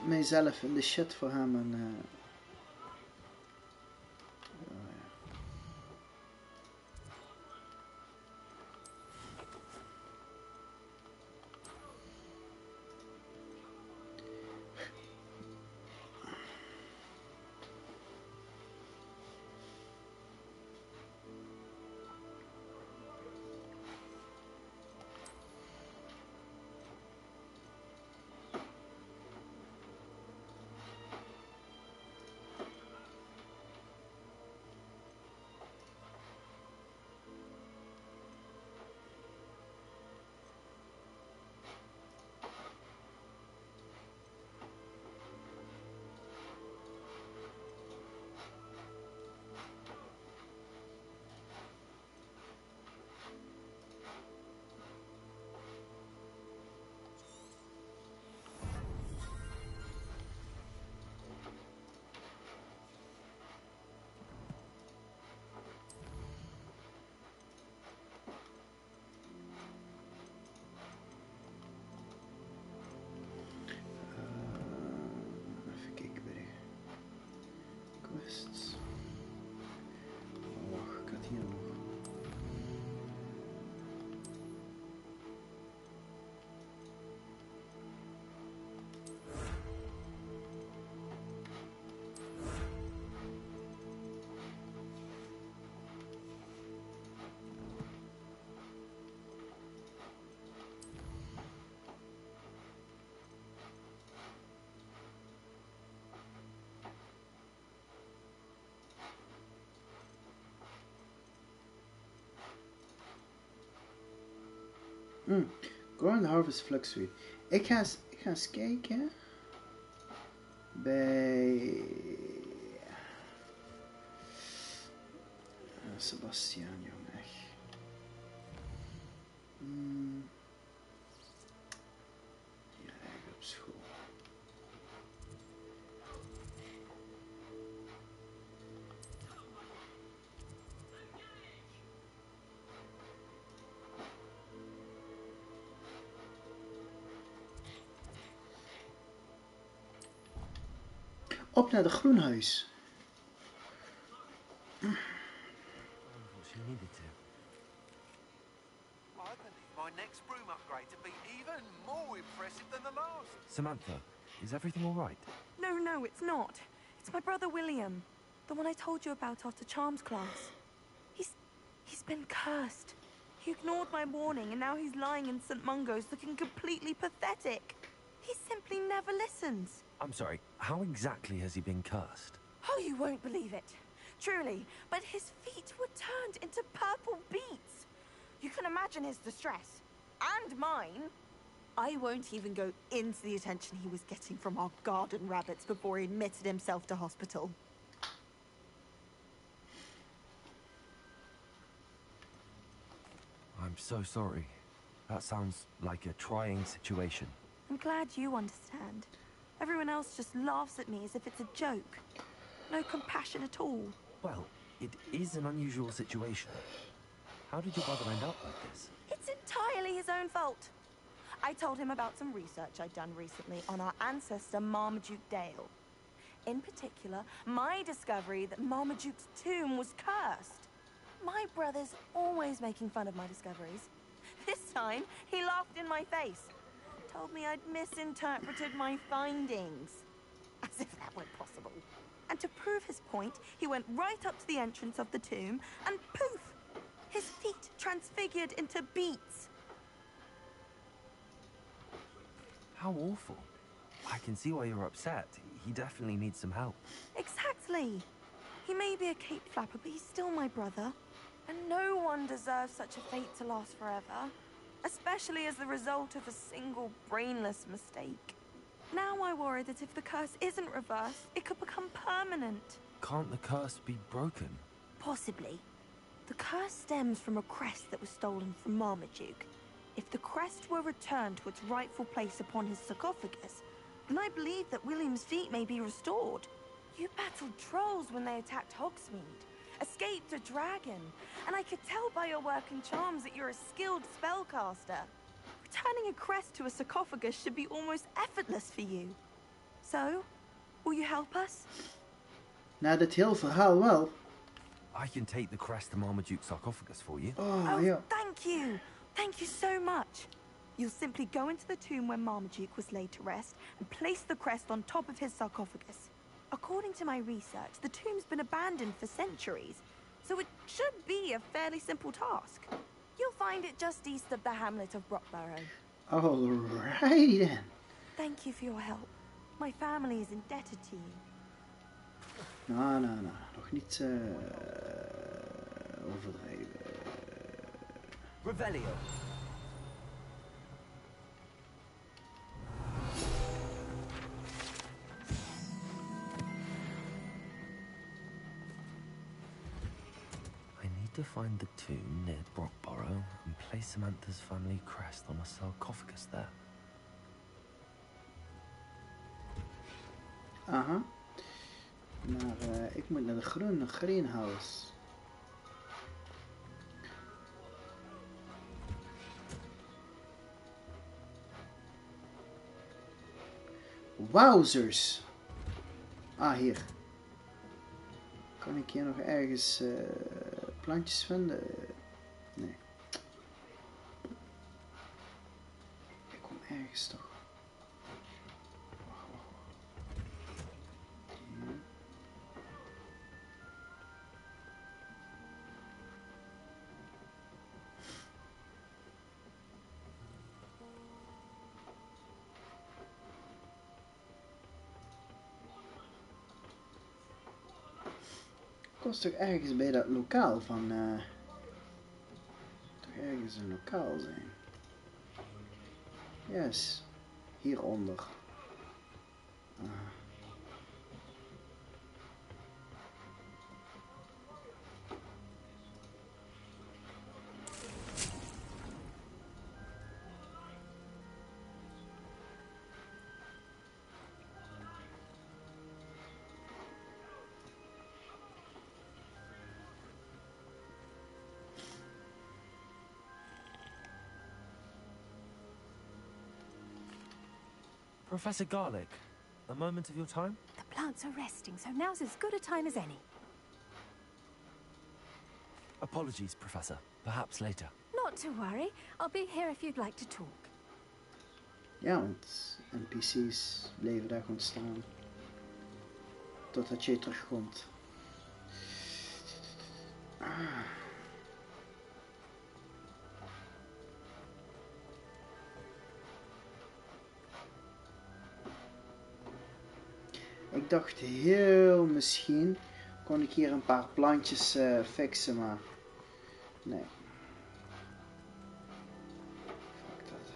mijzelf in de shit voor hem en... Growing harvest fluctuate. Ik ga eens kijken bij Sebastiaan, jong, echt. Hier eigenlijk op school. Op naar de groenhuis. She needed to. I believe my next broom upgrade to be even more impressive than the last. Samantha, is everything all right? No, it's not. It's my brother William. The one I told you about after Charms class. He's been cursed. He ignored my warning and now he's lying in St. Mungo's looking completely pathetic. He simply never listens. I'm sorry, how exactly has he been cursed? Oh, you won't believe it. Truly, but his feet were turned into purple beets. You can imagine his distress. And mine. I won't even go into the attention he was getting from our garden rabbits before he admitted himself to hospital. I'm so sorry. That sounds like a trying situation. I'm glad you understand. Everyone else just laughs at me as if it's a joke. No compassion at all. Well, it is an unusual situation. How did your brother end up like this? It's entirely his own fault. I told him about some research I'd done recently on our ancestor Marmaduke Dale. In particular, my discovery that Marmaduke's tomb was cursed. My brother's always making fun of my discoveries. This time, he laughed in my face. Told me I'd misinterpreted my findings. As if that weren't possible. And to prove his point, he went right up to the entrance of the tomb and poof! His feet transfigured into beets. How awful. I can see why you're upset. He definitely needs some help. Exactly. He may be a cape flapper, but he's still my brother. And no one deserves such a fate to last forever. Especially as the result of a single brainless mistake. Now I worry that if the curse isn't reversed, it could become permanent. Can't the curse be broken? Possibly. The curse stems from a crest that was stolen from Marmaduke. If the crest were returned to its rightful place upon his sarcophagus, then I believe that William's feet may be restored. You battled trolls when they attacked Hogsmeade, escaped a dragon, and I could tell by your work and charms that you're a skilled spellcaster. Returning a crest to a sarcophagus should be almost effortless for you. So, will you help us? Na dit heel verhaal wel. I can take the crest to Marmaduke's sarcophagus for you. Oh, ja. Thank you! Thank you so much! You'll simply go into the tomb where Marmaduke was laid to rest and place the crest on top of his sarcophagus. According to my research, the tomb's been abandoned for centuries, so it should be a fairly simple task. You'll find it just east of the hamlet of Brockborough. Alrighty then. Thank you for your help. My family is indebted to you. Nou. Nog niet overdrijven. Revelio. To find the tomb near Brockborough and place Samantha's family crest on a sarcophagus there. Aha. Maar ik moet naar de greenhouse. Wowzers. Ah, hier. Kan ik hier nog ergens plantjes vinden? Nee. Ik kom ergens toch. Wacht. Hier. Kost toch ergens bij dat lokaal van... toch ergens een lokaal zijn. Yes, hieronder. Professor Garlic, a moment of your time? The plants are resting, so now's as good a time as any. Apologies, Professor. Perhaps later. Not to worry. I'll be here if you'd like to talk. Ja, want NPC's bleven daar gewoon staan. Totdat je terugkomt. Ik dacht heel misschien kon ik hier een paar plantjes fixen, maar nee. Fuck dat.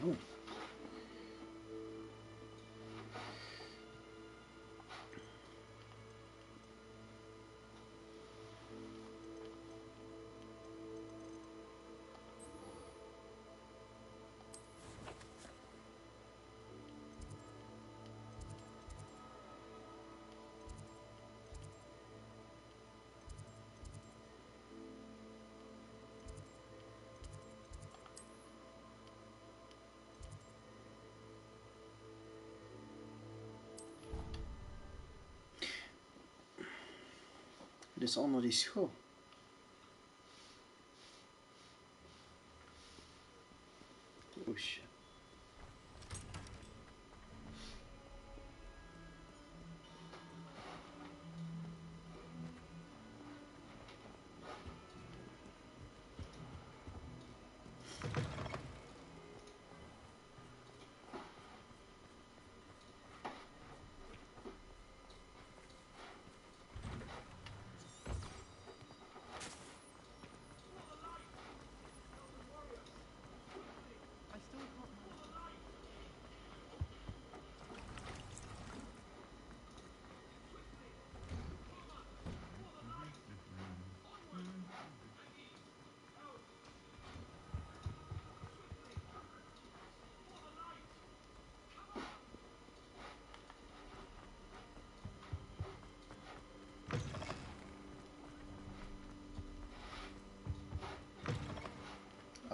Oh. Dus onder die school. Oh shit.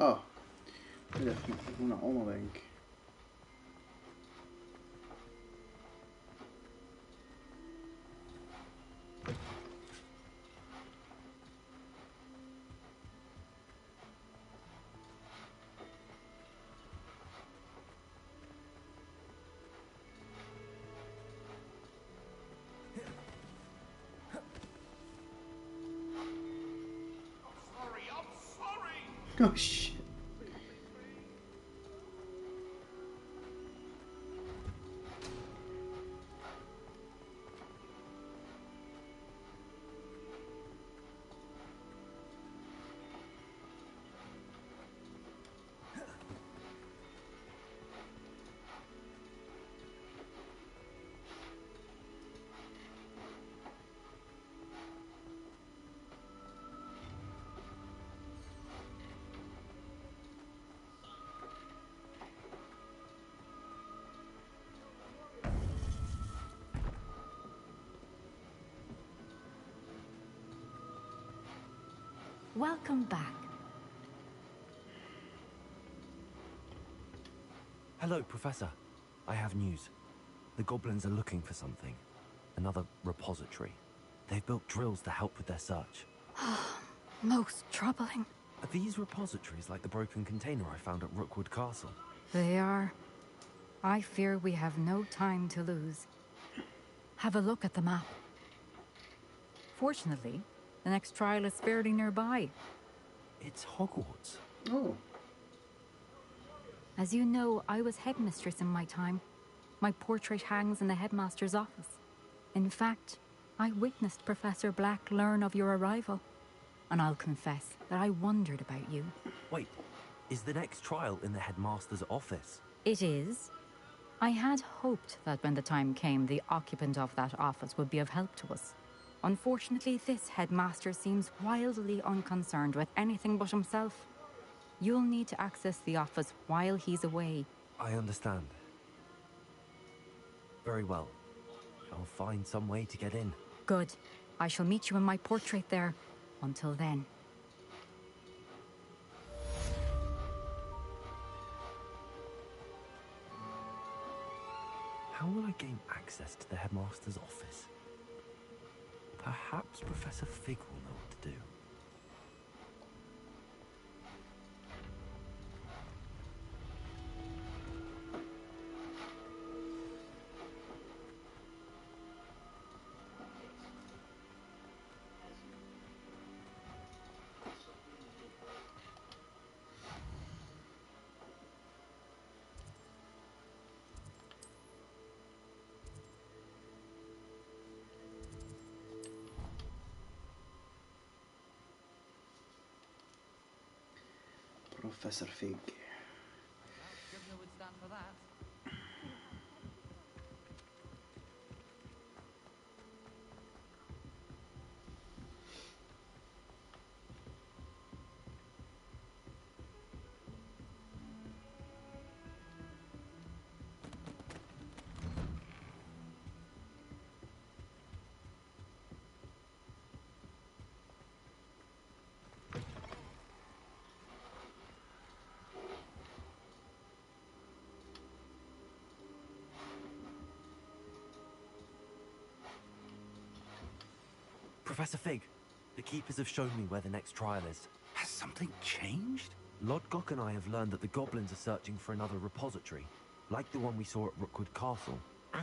Oh, ik moet naar onder, denk ik. Oh shit. Welcome back. Hello, Professor. I have news. The goblins are looking for something. Another repository. They've built drills to help with their search. Most troubling. Are these repositories like the broken container I found at Rookwood Castle? They are. I fear we have no time to lose. Have a look at the map. Fortunately, the next trial is fairly nearby. It's Hogwarts. Oh. As you know, I was headmistress in my time. My portrait hangs in the headmaster's office. In fact, I witnessed Professor Black learn of your arrival. And I'll confess that I wondered about you. Wait, is the next trial in the headmaster's office? It is. I had hoped that when the time came, the occupant of that office would be of help to us. Unfortunately, this headmaster seems wildly unconcerned with anything but himself. You'll need to access the office while he's away. I understand. Very well. I'll find some way to get in. Good. I shall meet you in my portrait there. Until then. How will I gain access to the headmaster's office? Perhaps Professor Fig will know what to do. Professor Fig. Governor would stand for that. Professor Fig, the Keepers have shown me where the next trial is. Has something changed? Lodgok and I have learned that the goblins are searching for another repository, like the one we saw at Rookwood Castle. And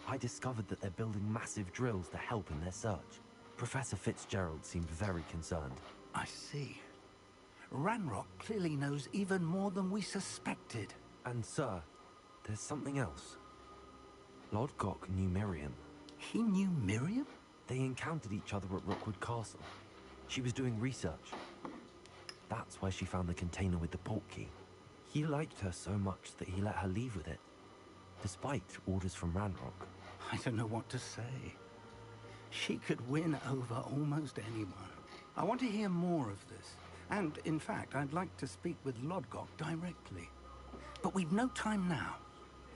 I discovered that they're building massive drills to help in their search. Professor Fitzgerald seemed very concerned. I see. Ranrock clearly knows even more than we suspected. And sir, there's something else. Lodgok knew Miriam. He knew Miriam? They encountered each other at Rookwood Castle. She was doing research. That's why she found the container with the port key. He liked her so much that he let her leave with it, despite orders from Ranrock. I don't know what to say. She could win over almost anyone. I want to hear more of this. And, in fact, I'd like to speak with Lodgok directly. But we've no time now.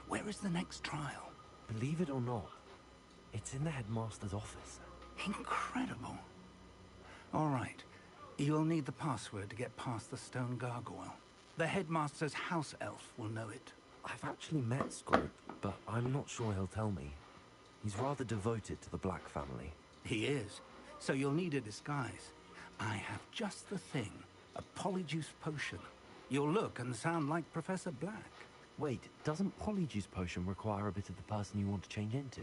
Where is the next trial? Believe it or not, it's in the headmaster's office. Incredible. All right. You'll need the password to get past the stone gargoyle. The headmaster's house elf will know it. I've actually met Scrope, but I'm not sure he'll tell me. He's rather devoted to the Black family. He is. So you'll need a disguise. I have just the thing. A polyjuice potion. You'll look and sound like Professor Black. Wait, doesn't polyjuice potion require a bit of the person you want to change into?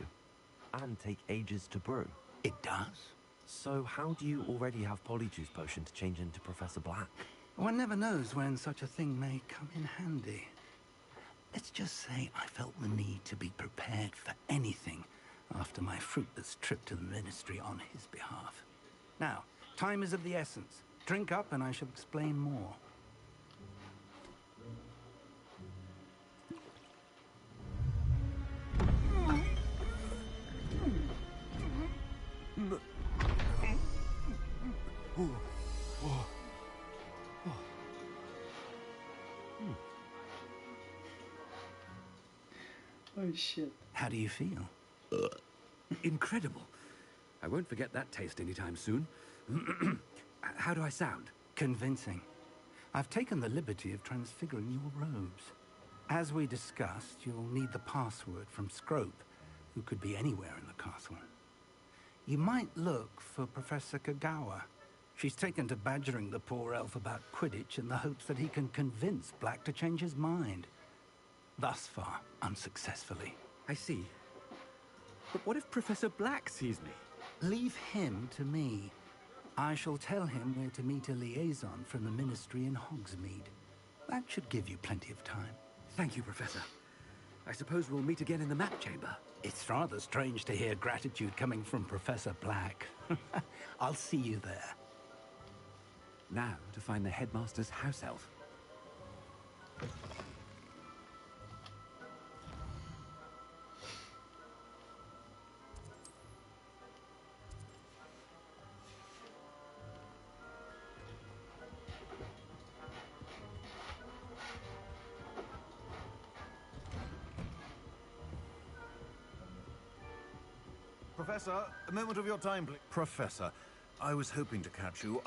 And take ages to brew? It does. So how do you already have polyjuice potion to change into Professor Black? One never knows when such a thing may come in handy. Let's just say I felt the need to be prepared for anything after my fruitless trip to the Ministry on his behalf. Now, time is of the essence. Drink up and I shall explain more. Oh shit. How do you feel? Incredible. I won't forget that taste anytime soon. How do I sound? Convincing. I've taken the liberty of transfiguring your robes. As we discussed, you'll need the password from Scrope, who could be anywhere in the castle. You might look for Professor Kagawa. She's taken to badgering the poor elf about Quidditch in the hopes that he can convince Black to change his mind. Thus far, unsuccessfully. I see. But what if Professor Black sees me? Leave him to me. I shall tell him where to meet a liaison from the Ministry in Hogsmeade. That should give you plenty of time. Thank you, Professor. I suppose we'll meet again in the map chamber. It's rather strange to hear gratitude coming from Professor Black. I'll see you there. Now to find the headmaster's house elf. Professor, a moment of your time, please. Professor, I was hoping to catch you.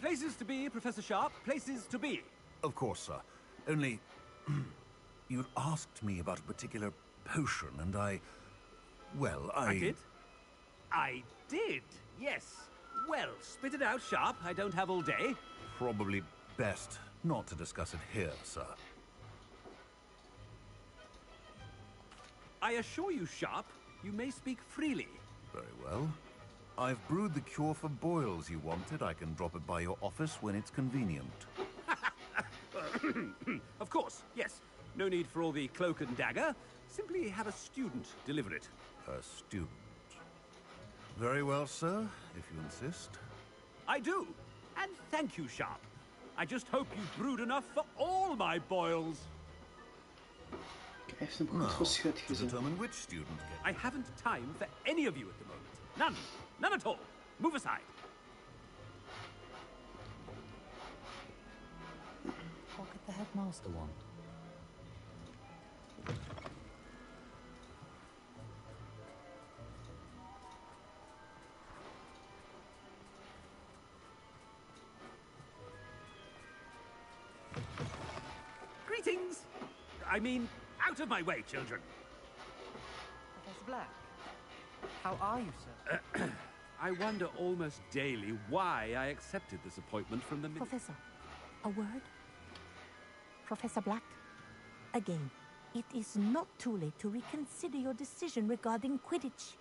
Places to be, Professor Sharp. Places to be. Of course, sir. Only, you'd asked me about a particular potion, and well, I did? I did, yes. Well, spit it out, Sharp. I don't have all day. Probably best not to discuss it here, sir. I assure you, Sharp, you may speak freely. Very well. I've brewed the cure for boils you wanted. I can drop it by your office when it's convenient. Of course, yes. No need for all the cloak and dagger. Simply have a student deliver it. A student? Very well, sir, if you insist. I do. And thank you, Sharp. I just hope you've brewed enough for all my boils. Hij heeft hem goed geschud To gezet. determine which student gets... I haven't time for any of you at the moment. None. None at all. Move aside. What could the headmaster want? Greetings. I mean, out of my way, children. Professor Black, how are you, sir? I wonder almost daily why I accepted this appointment from the... Professor, a word? Professor Black, again, it is not too late to reconsider your decision regarding Quidditch.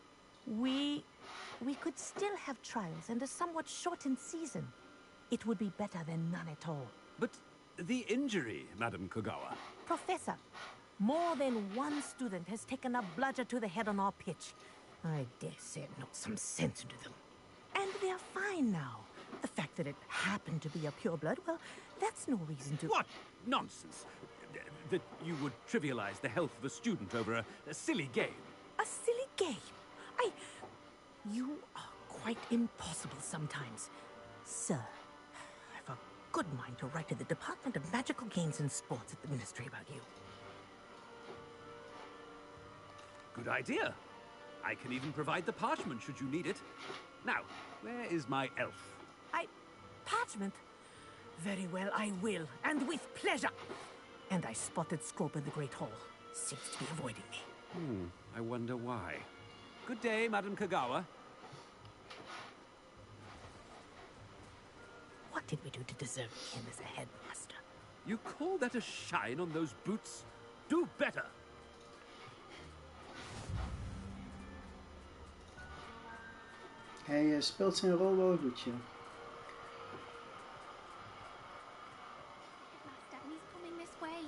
We could still have trials and a somewhat shortened season. It would be better than none at all. But the injury, Madam Kogawa. Professor, more than one student has taken a bludger to the head on our pitch. I dare say it knocked some sense into them. And they're fine now. The fact that it happened to be a pureblood, well, that's no reason to... What nonsense! That you would trivialize the health of a student over a silly game. A silly game? You are quite impossible sometimes. Sir, I've a good mind to write to the Department of Magical Games and Sports at the Ministry about you. Good idea. I can even provide the parchment should you need it. Now, where is my elf? Parchment? Very well, I will, and with pleasure. And I spotted Scrope in the Great Hall. Seems to be avoiding me. I wonder why. Good day, Madam Kogawa. What did we do to deserve him as a headmaster? You call that a shine on those boots? Do better! Hij speelt zijn rol wel goed, ja. Master, and he's coming this way.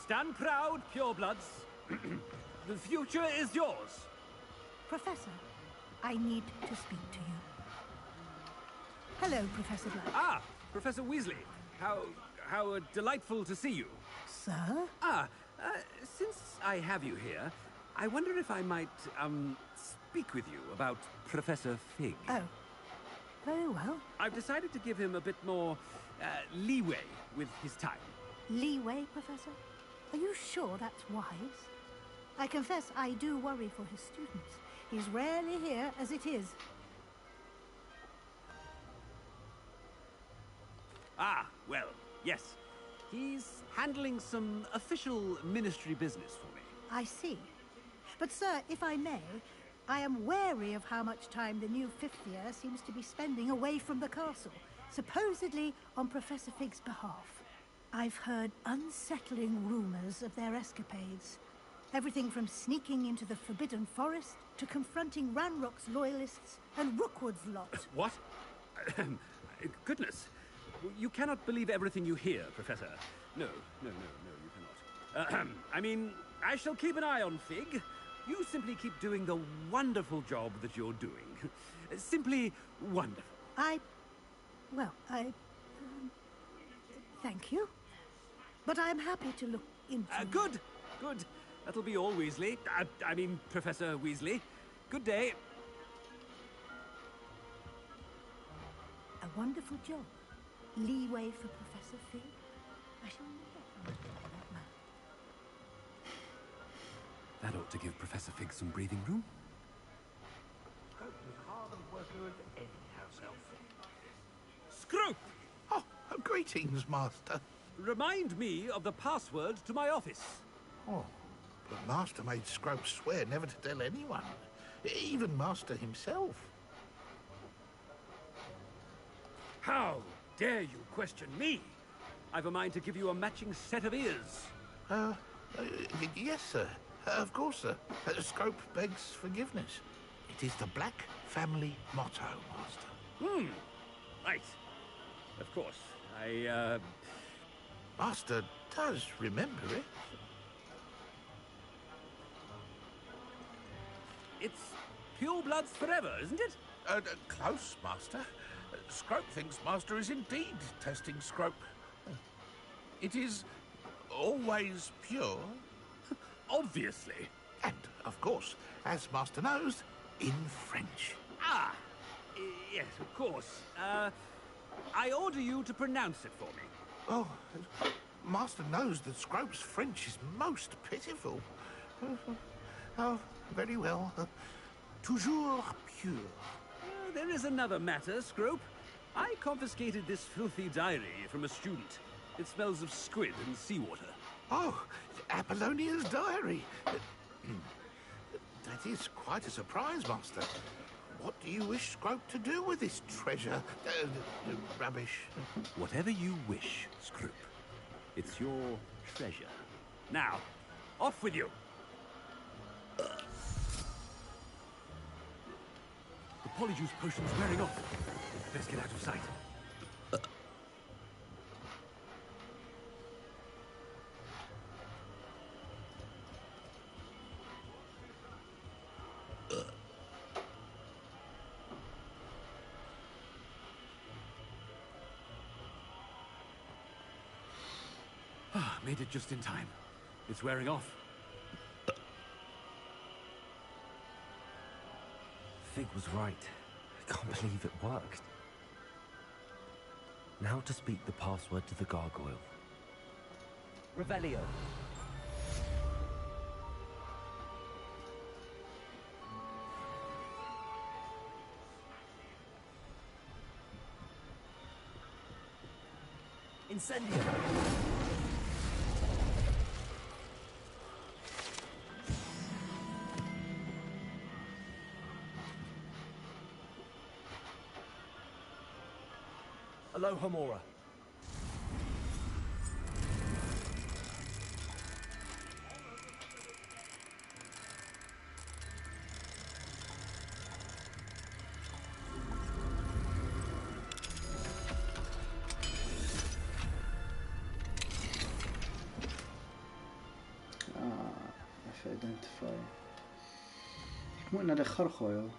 Stand proud, purebloods. The future is yours. Professor, I need to speak to you. Hello, Professor Black. Ah, Professor Weasley. How delightful to see you. Sir? Since I have you here, I wonder if I might, speak with you about Professor Fig. Oh, very well. I've decided to give him a bit more, leeway with his time. Leeway, Professor? Are you sure that's wise? I confess I do worry for his students. He's rarely here as it is. Ah, well, yes. He's handling some official ministry business for me. I see. But, sir, if I may, I am wary of how much time the new fifth year seems to be spending away from the castle, supposedly on Professor Fig's behalf. I've heard unsettling rumors of their escapades. Everything from sneaking into the Forbidden Forest to confronting Ranrock's loyalists and Rookwood's lot. What? Goodness. You cannot believe everything you hear, Professor. No, you cannot. I mean, I shall keep an eye on Fig. You simply keep doing the wonderful job that you're doing. Simply wonderful. Thank you. But I'm happy to look into... Good. That'll be all, Weasley. I mean, Professor Weasley. Good day. A wonderful job. Leeway for Professor Fig. I shall never forget that man. That ought to give Professor Fig some breathing room. Scrope! Oh, greetings, Master. Remind me of the password to my office. Oh, but Master made Scrope swear never to tell anyone, even Master himself. How dare you question me? I've a mind to give you a matching set of ears. Yes, sir. Of course, sir. Scrope begs forgiveness. It is the Black family motto, Master. Right. Of course. Master does remember it. It's pure bloods forever, isn't it? Close, Master. Scrope thinks Master is indeed testing Scrope. It is always pure. Obviously. And, of course, as Master knows, in French. Yes, of course. I order you to pronounce it for me. Oh, Master knows that Scrope's French is most pitiful. Oh, very well. Toujours pure. There is another matter, Scrope. I confiscated this filthy diary from a student. It smells of squid and seawater. Oh, Apollonia's diary. That is quite a surprise, Master. What do you wish Scrope to do with this treasure? Rubbish. Whatever you wish, Scrope. It's your treasure. Now, off with you. The polyjuice potion's wearing off. Let's get out of sight. Made it just in time. It's wearing off. Fig was right. I can't believe it worked. Now to speak the password to the gargoyle. Revelio. Incendio. Alohomora. Even identify. Ik moet naar de gargoyle.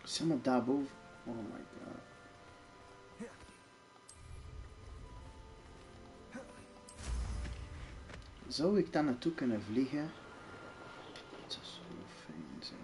Zeg maar daarboven. Oh my god. Zou ik daar naartoe kunnen vliegen? Het zou zo fijn zijn.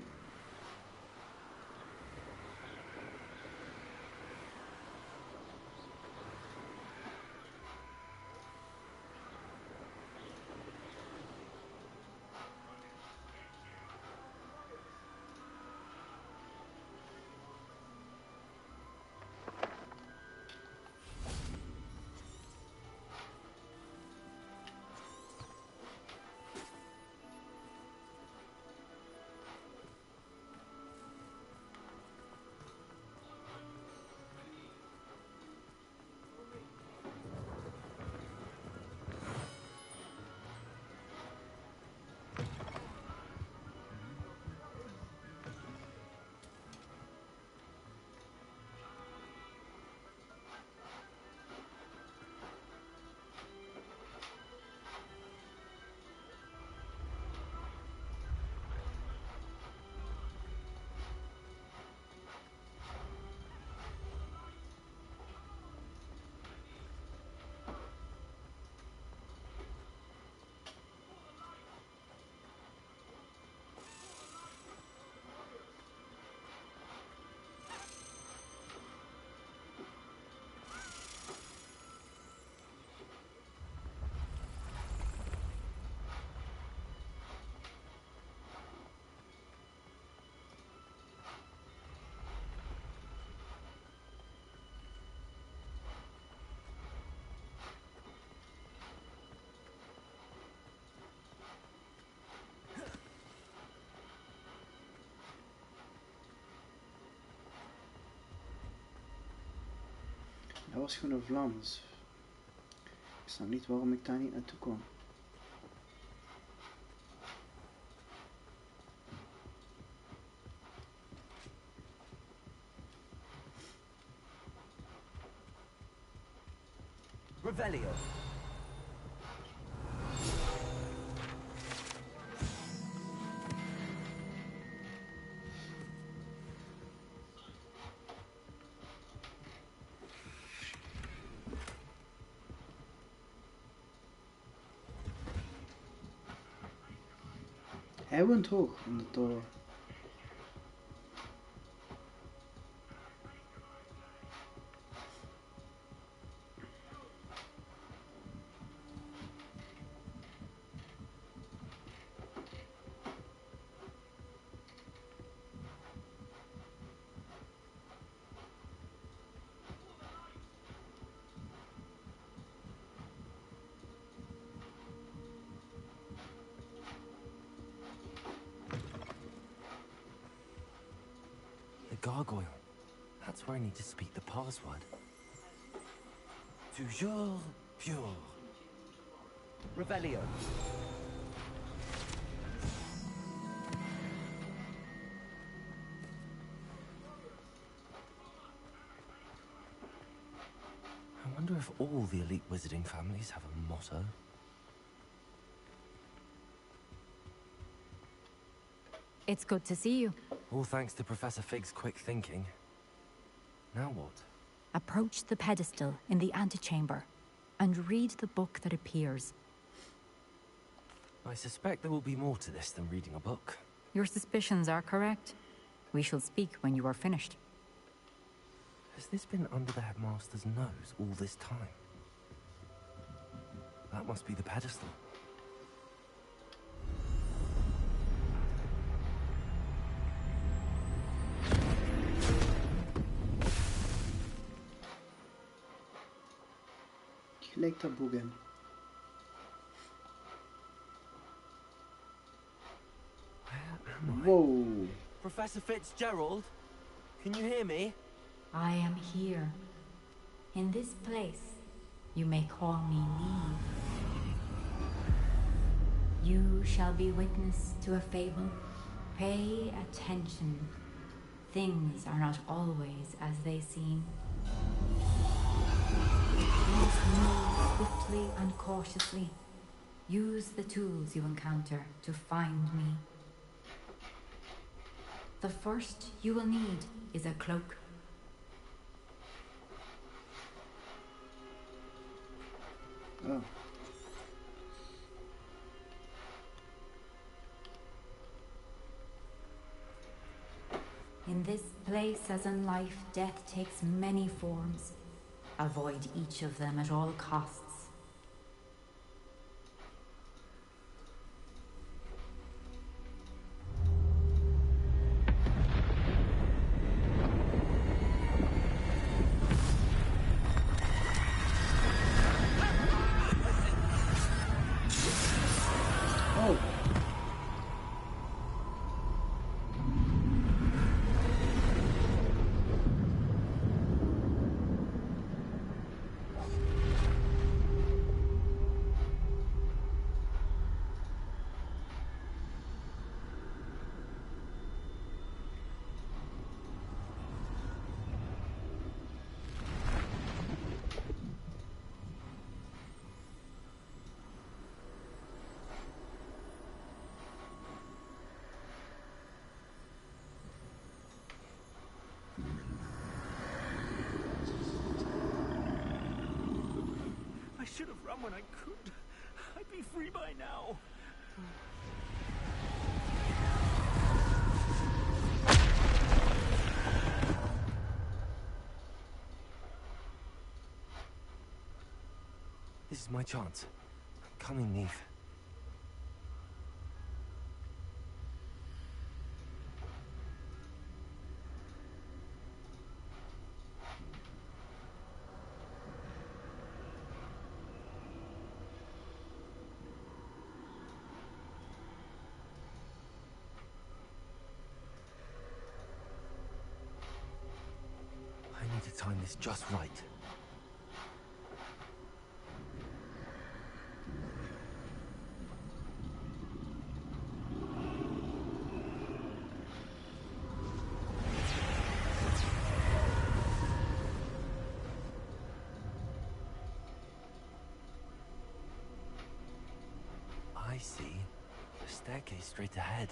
Dat was gewoon een vlam, dus ik snap niet waarom ik daar niet naartoe kon. Revelio. Hij woont hoog in de toren. Gargoyle. That's where I need to speak the password. Toujours pure. Revelio. I wonder if all the elite wizarding families have a motto. It's good to see you. All thanks to Professor Fig's quick thinking. Now what? Approach the pedestal in the antechamber and read the book that appears. I suspect there will be more to this than reading a book. Your suspicions are correct. We shall speak when you are finished. Has this been under the headmaster's nose all this time? That must be the pedestal. Gelijk dat boek in. Whoa. Professor Fitzgerald, can you hear me? I am here. In this place, you may call me Neve. You shall be witness to a fable. Pay attention. Things are not always as they seem. You must move swiftly and cautiously. Use the tools you encounter to find me. The first you will need is a cloak. Oh. In this place, as in life, death takes many forms. Avoid each of them at all costs. I should have run when I could. I'd be free by now. This is my chance. I'm coming, Neve. I need to time this just right. see. A staircase straight ahead.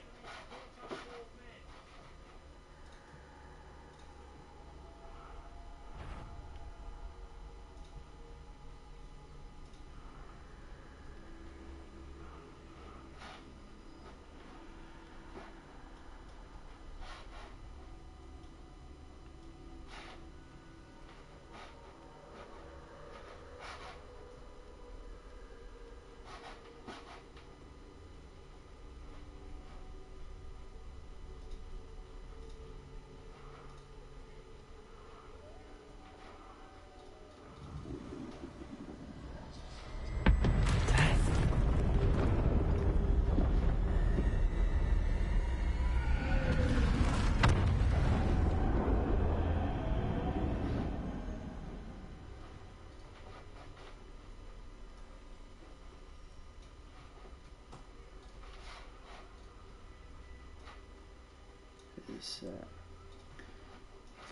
Is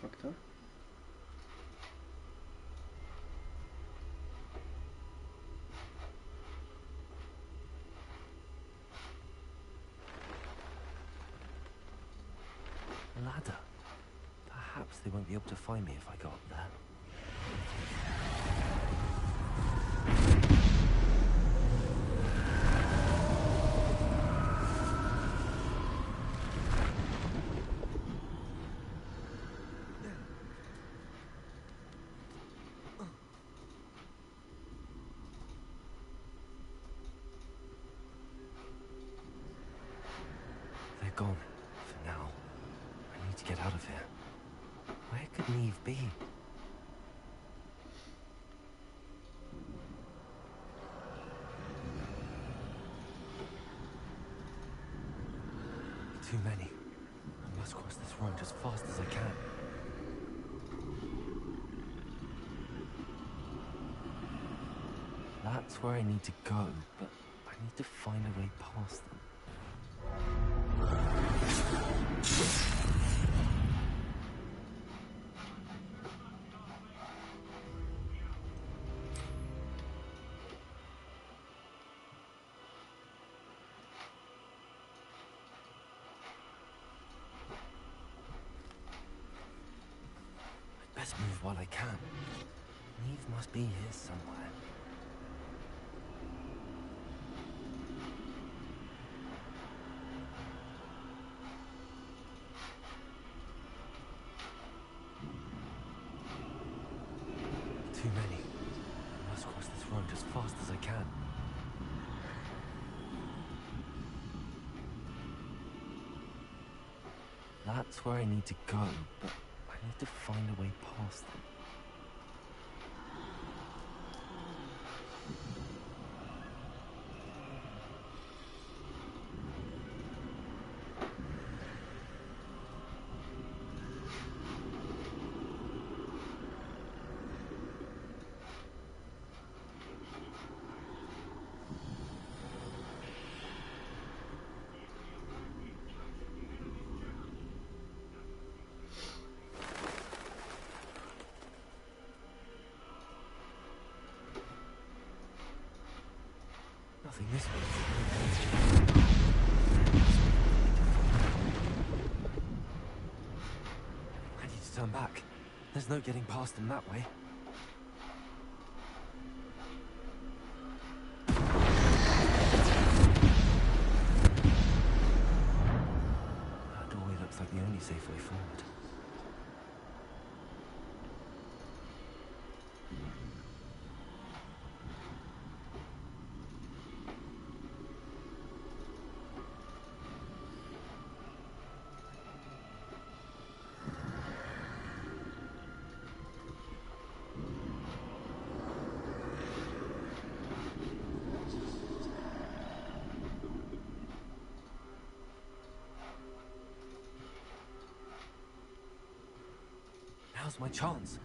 fucked up. Ladder. Perhaps they won't be able to find me if I go up there. They're gone, for now. I need to get out of here. Where could Neve be? Too many. I must cross this road as fast as I can. That's where I need to go, but I need to find a way past them. I'd best move while I can. Neve must be here somewhere. Too many. I must cross this road as fast as I can. That's where I need to go, but I need to find a way past them. Nothing this way. I need to turn back. There's no getting past them that way. That doorway looks like the only safe way forward. Now's my chance.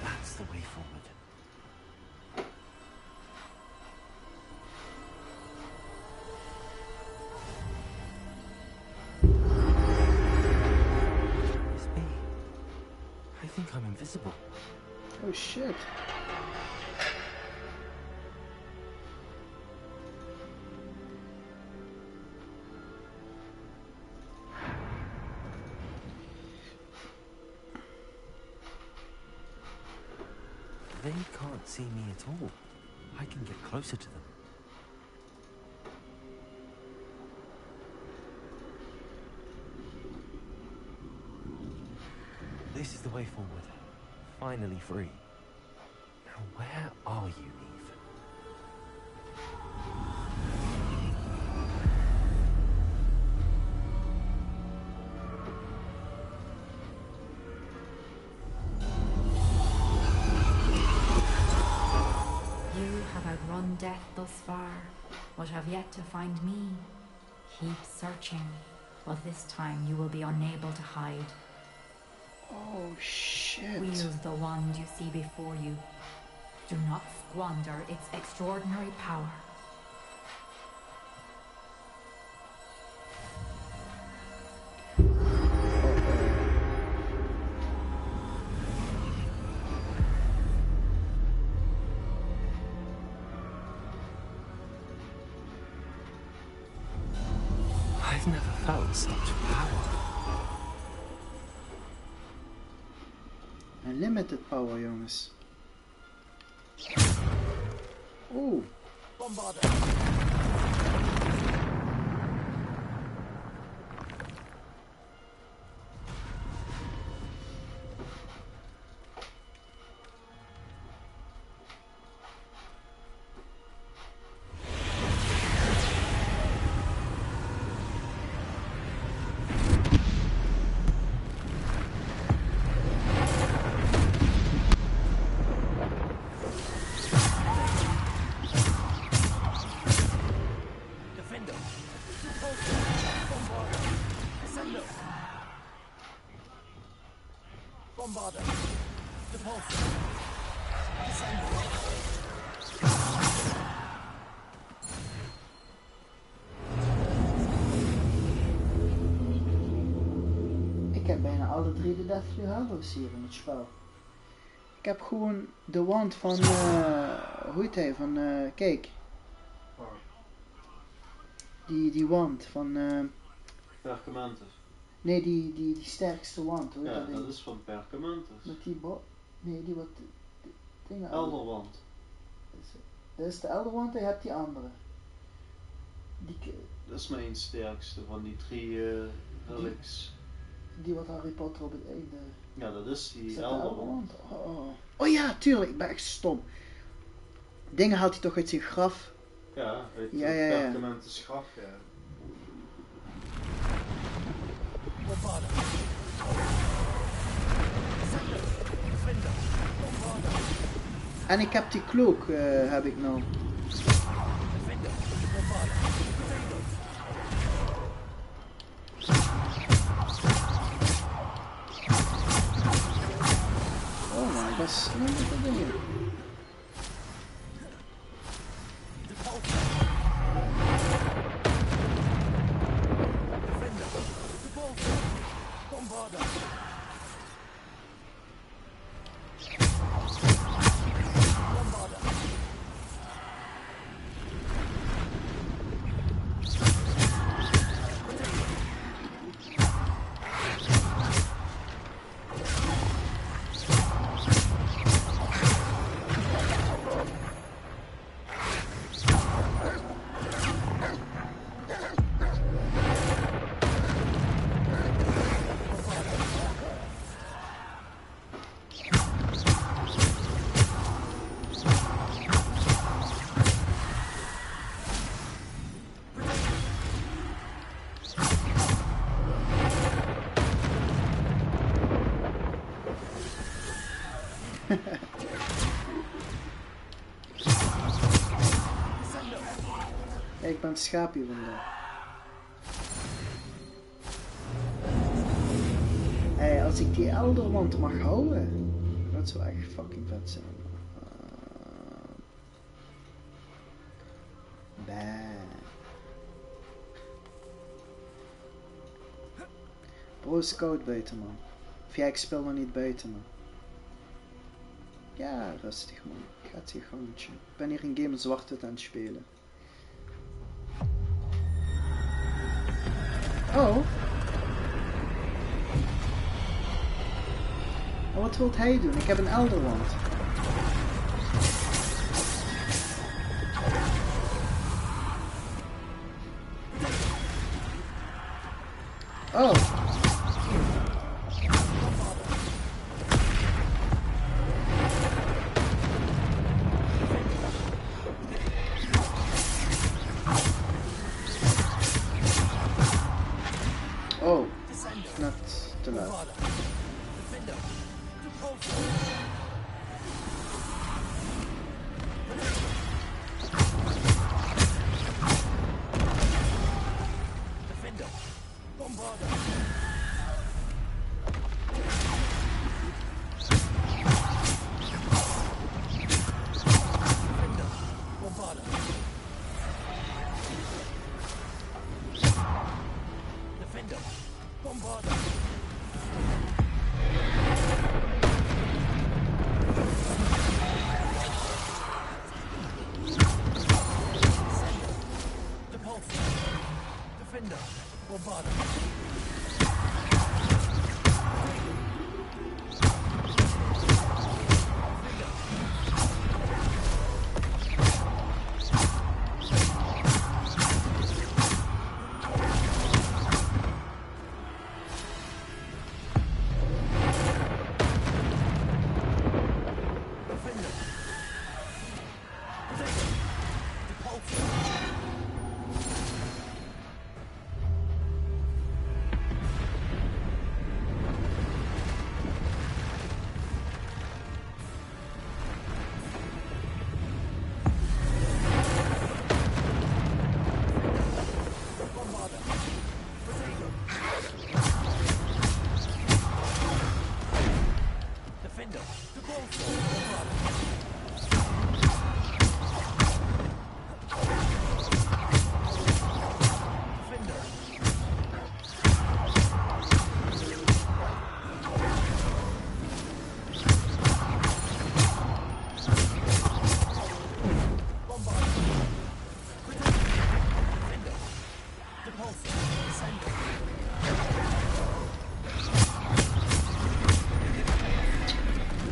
That's the way think I'm invisible. Oh shit. They can't see me at all. I can get closer to them. This is the way forward. Finally free. Now where are you, Eve? You have outrun death thus far, but have yet to find me. Keep searching, but this time you will be unable to hide. Oh shit. Wield the wand you see before you. Do not squander its extraordinary power. I've never felt such power. Unlimited power, jongens. Oeh. Ik heb bijna alle 3 de Deathly Hallows hier in het spel. Ik heb gewoon de wand van, hoe heet hij, van, kijk. Die wand van, Perkamentus. nee, die sterkste wand, hoe heet Ja, dat dat ding? is van Perkamentus. Met die nee, die wat dingen. Elderwand. Dat is de Elderwand en je hebt die andere. Dat is mijn sterkste van die 3 relics. Die wat Harry Potter op het einde. Ja, dat is die Is dat de Elderwand. Oh ja, tuurlijk, ik ben echt stom. Dingen haalt hij toch uit zijn graf? Ja, uit ja. Perkamentus graf, ja. En ik heb die klok, heb ik nou. Oh man, dat is niet ding. Ik ben het schaapje vandaag. Hey, als ik die Elderwand mag houden, dat zou echt fucking vet zijn. Bro, is koud buiten, man. Of jij, ik speel nog niet buiten, man. Ja, rustig man. Gaat hier gangetje. Ik ben hier een game zwart-wit aan het spelen. Oh. En wat wilt hij doen? Ik heb een Elderwand. Oh. Oh, net te laat.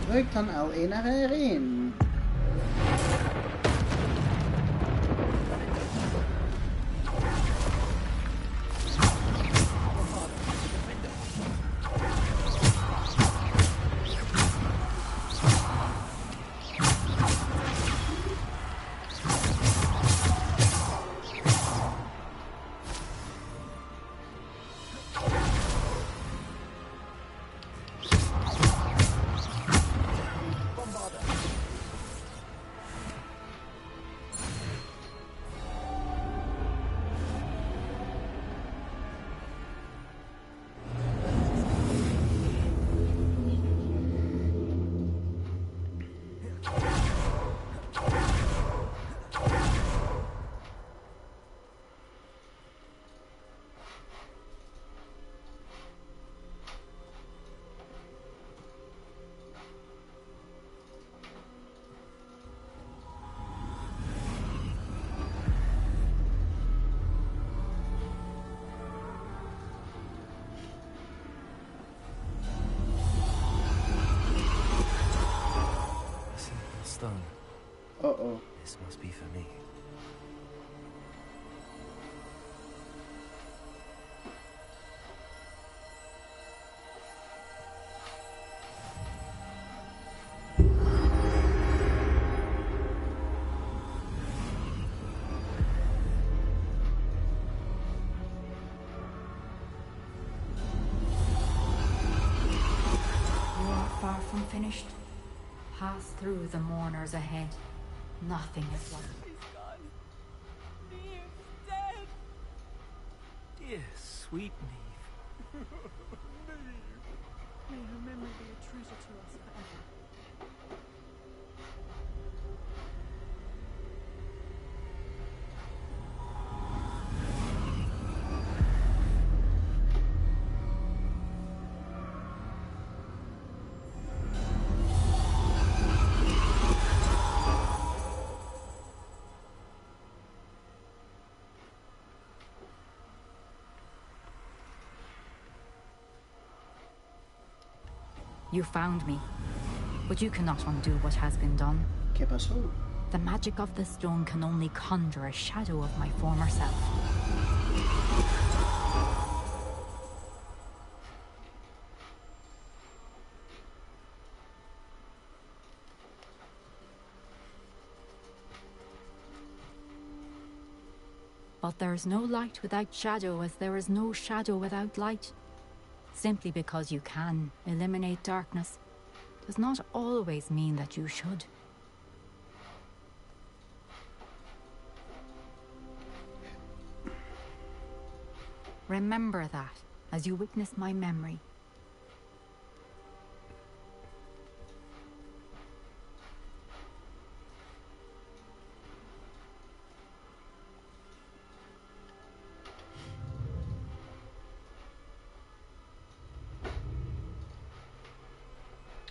Druk dan L1 naar R1. Stone. Uh-oh. This must be for me. You are far from finished. Pass through the mourners ahead. Nothing is lost. He's gone. Neve's dead. Dear sweet Neve. May her memory be a treasure to us forever. You found me, but you cannot undo what has been done. ¿Qué pasó? The magic of the stone can only conjure a shadow of my former self. But there is no light without shadow, as there is no shadow without light. Simply because you can eliminate darkness does not always mean that you should. Remember that as you witness my memory.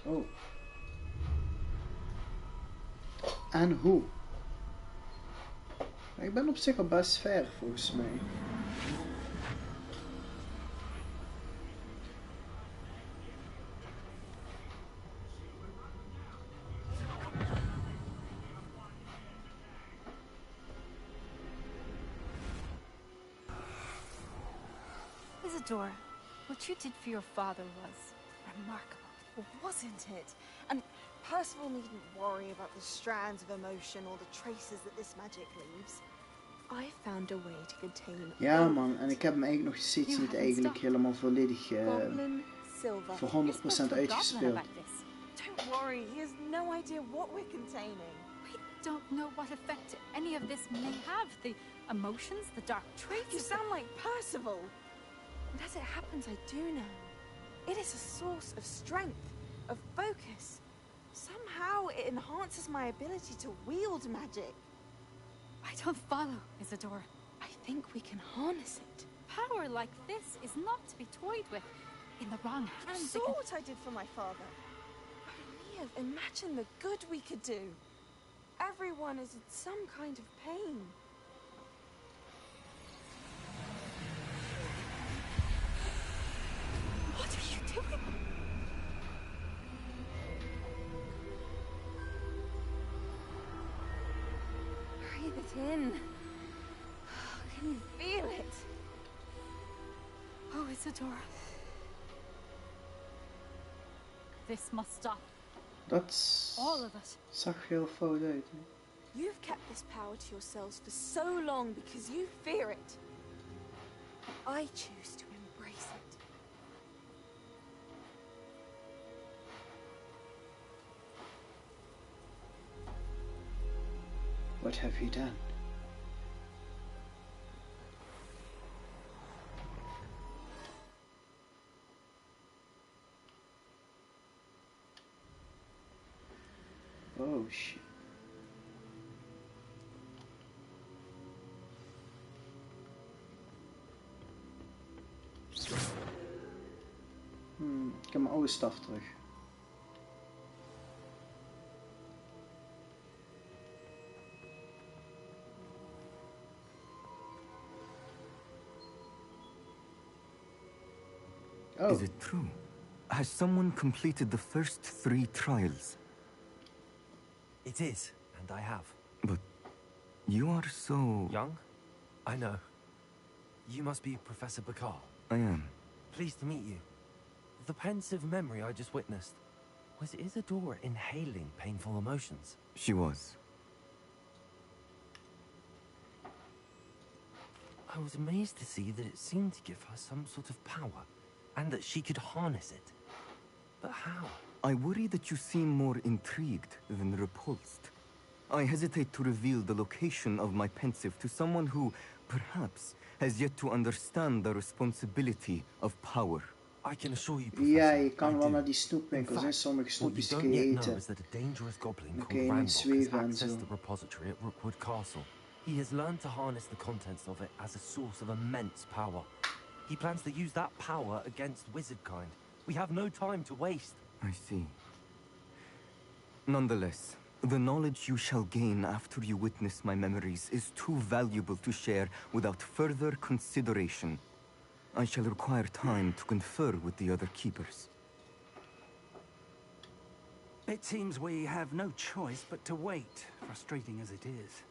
Oh. En hoe? Ik ben op zich al best ver, volgens mij. Isidore, what you did for your father was remarkable. Well, wasn't it? And Percival needn't worry about the strands of emotion or the traces that this magic leaves. I found a way to contain Ja man, en ik heb hem eigenlijk nog steeds niet eigenlijk helemaal volledig voor 100% uitgespeeld. Don't worry, he has no idea what we're containing. We don't know what effect any of this may have. The emotions, the dark traits. You sound like Percival. And as it happens, I do know. It is a source of strength, of focus. Somehow it enhances my ability to wield magic. I don't follow, Isidore. I think we can harness it. Power like this is not to be toyed with. In the wrong hands. You saw what I did for my father. Mia, imagine the good we could do. Everyone is in some kind of pain. What are you doing? Breathe it in. Can you feel it? Oh, Isidore. This must stop. That's all of it. Zag er heel fout uit. Hè? You've kept this power to yourselves for so long because you fear it. I choose to embrace it. What have you done? Oh shit. Ik heb mijn oude staf terug. Oh. Is it true? Has someone completed the first 3 trials? It is, and I have. But you are so... young? I know. You must be Professor Bakar. I am. Pleased to meet you. The pensive memory I just witnessed. Was Isadora inhaling painful emotions? She was. I was amazed to see that it seemed to give her some sort of power, and that she could harness it. But how? I worry that you seem more intrigued than repulsed. I hesitate to reveal the location of my pensive to someone who, perhaps, has yet to understand the responsibility of power. I can assure you, Professor, ja, je kan wel naar die snoepwinkels en sommige snoepjes kun je eten. Is that a dangerous goblin Dan called kun je niet Ranrock has zweven en accessed zo. the repository at Rookwood Castle. He has learned to harness the contents of it as a source of immense power. He plans to use that power against wizardkind. We have no time to waste. I see. Nonetheless, the knowledge you shall gain after you witness my memories is too valuable to share without further consideration. I shall require time to confer with the other keepers. It seems we have no choice but to wait, frustrating as it is.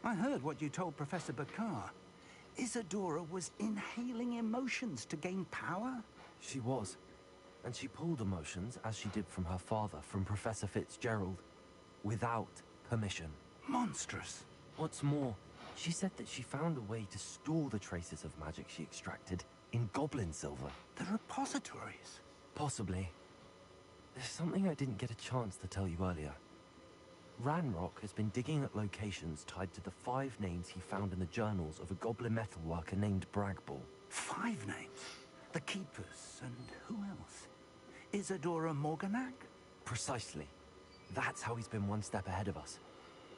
I heard what you told Professor Bakar. Isadora was inhaling emotions to gain power? She was. And she pulled emotions, as she did from her father, from Professor Fitzgerald, without permission. Monstrous. What's more, she said that she found a way to store the traces of magic she extracted in goblin silver. The repositories? Possibly. There's something I didn't get a chance to tell you earlier. Ranrock has been digging at locations tied to the 5 names he found in the journals of a goblin metalworker named Bragball. 5 names? The Keepers, and who else? Isadora Morganac? Precisely. That's how he's been one step ahead of us.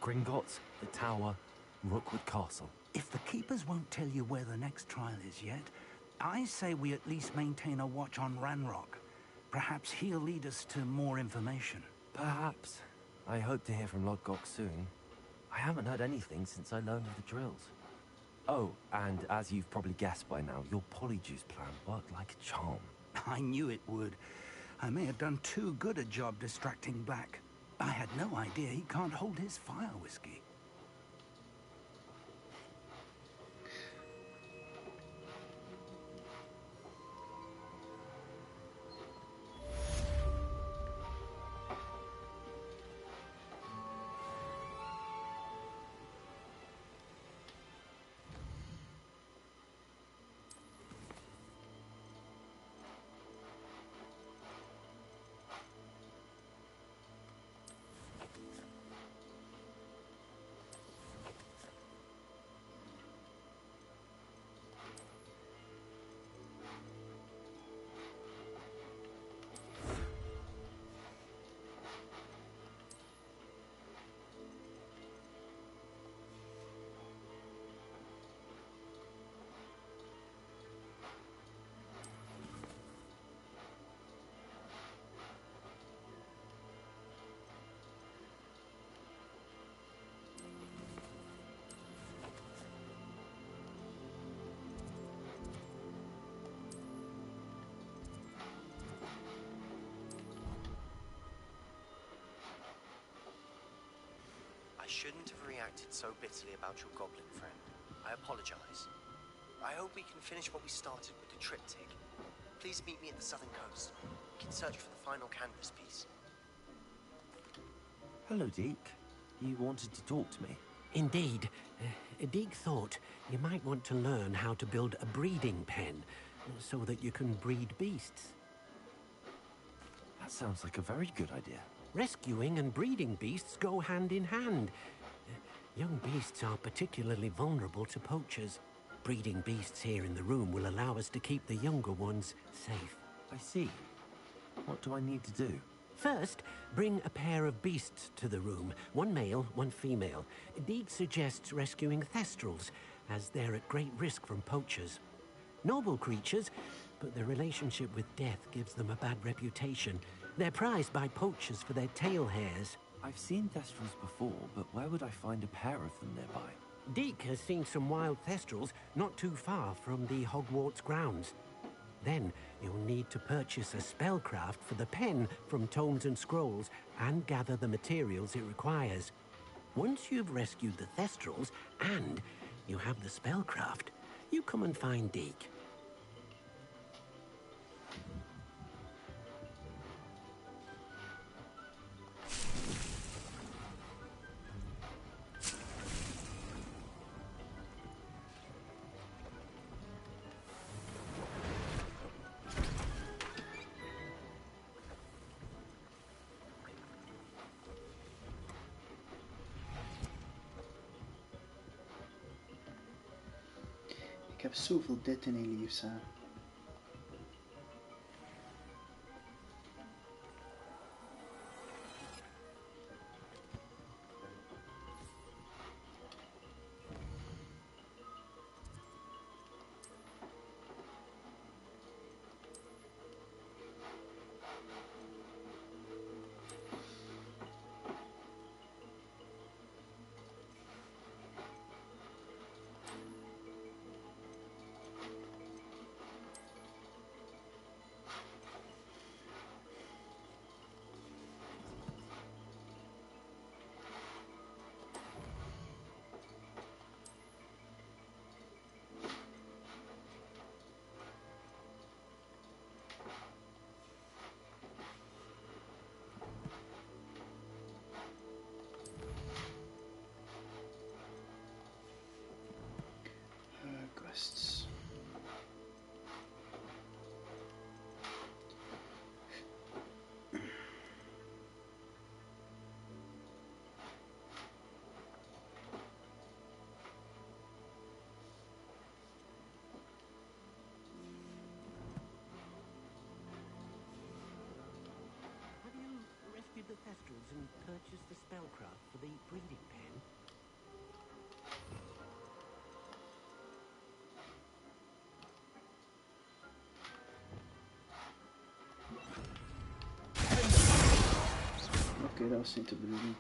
Gringotts, the Tower, Rookwood Castle. If the Keepers won't tell you where the next trial is yet, I say we at least maintain a watch on Ranrock. Perhaps he'll lead us to more information. Perhaps. I hope to hear from Lodgok soon. I haven't heard anything since I learned of the drills. Oh, and as you've probably guessed by now, your polyjuice plan worked like a charm. I knew it would. I may have done too good a job distracting Black. I had no idea he can't hold his fire whiskey. I shouldn't have reacted so bitterly about your goblin friend. I apologize. I hope we can finish what we started with the triptych. Please meet me at the southern coast. We can search for the final canvas piece. Hello, Deke. You wanted to talk to me? Indeed. Deke thought you might want to learn how to build a breeding pen so that you can breed beasts. That sounds like a very good idea. Rescuing and breeding beasts go hand in hand. Young beasts are particularly vulnerable to poachers. Breeding beasts here in the room will allow us to keep the younger ones safe. I see. What do I need to do? First, bring a pair of beasts to the room. One male, one female. Deke suggests rescuing thestrals, as they're at great risk from poachers. Noble creatures, but their relationship with death gives them a bad reputation. They're prized by poachers for their tail hairs. I've seen thestrals before, but where would I find a pair of them nearby? Deke has seen some wild thestrals not too far from the Hogwarts grounds. Then you'll need to purchase a spellcraft for the pen from Tomes and Scrolls and gather the materials it requires. Once you've rescued the thestrals and you have the spellcraft, you come and find Deke. Ik heb zoveel dit in Elisa. thestrals and purchase the spellcraft for the breeding pen? Oké, dat was niet de bedoeling.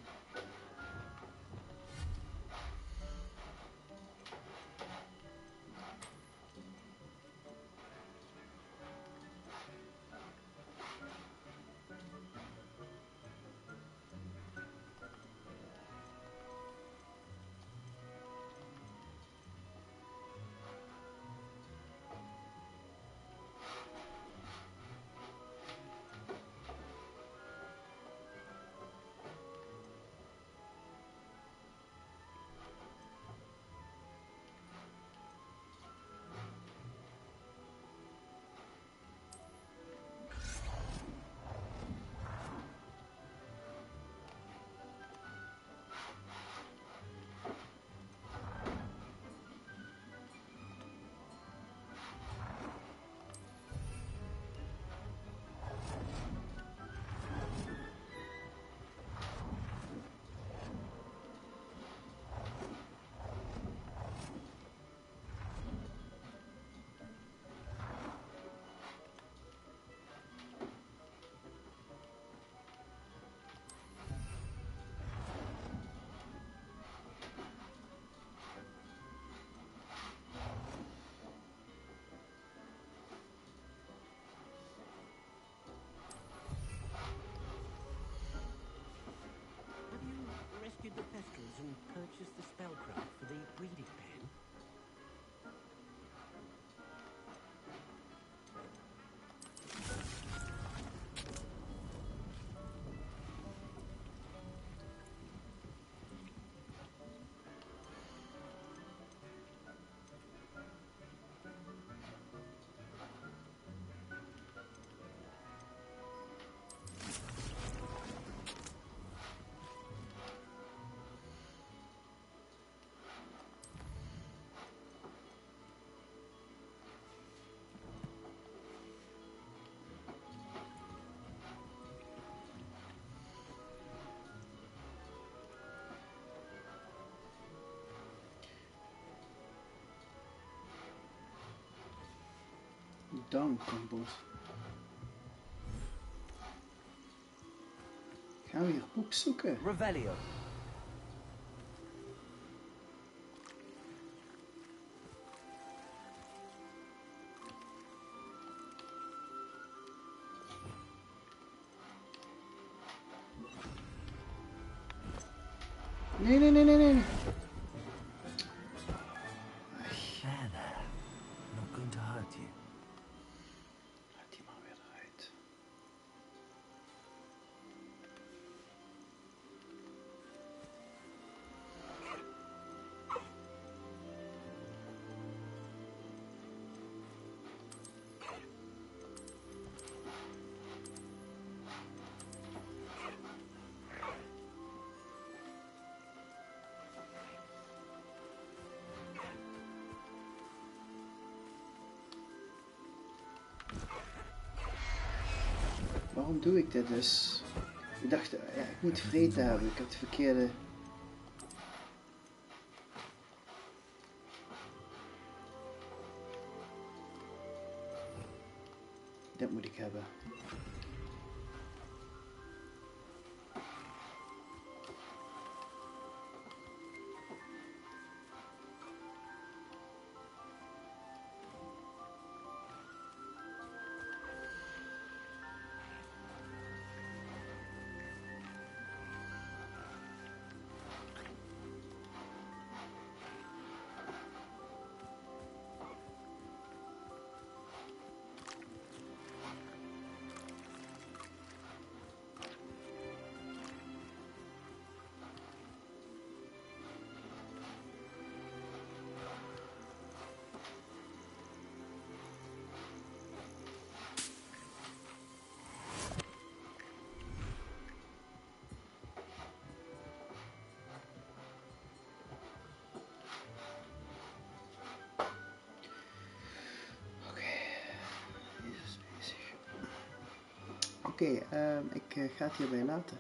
Rescued the thestrals and purchased the spellcraft for the breeding pen? Darmkompot. Gaan we hier poep zoeken? Revelio. Nee, nee, nee, nee, nee. There. Not going to hurt you. Laat die maar weer eruit. Waarom doe ik dit dus? Ik dacht, ja, ik moet vreten hebben. Ik heb de verkeerde... Dit moet ik hebben. Oké, ik ga het hierbij laten.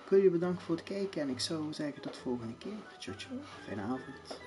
Ik wil jullie bedanken voor het kijken en ik zou zeggen tot de volgende keer. Ciao, ciao. Fijne avond.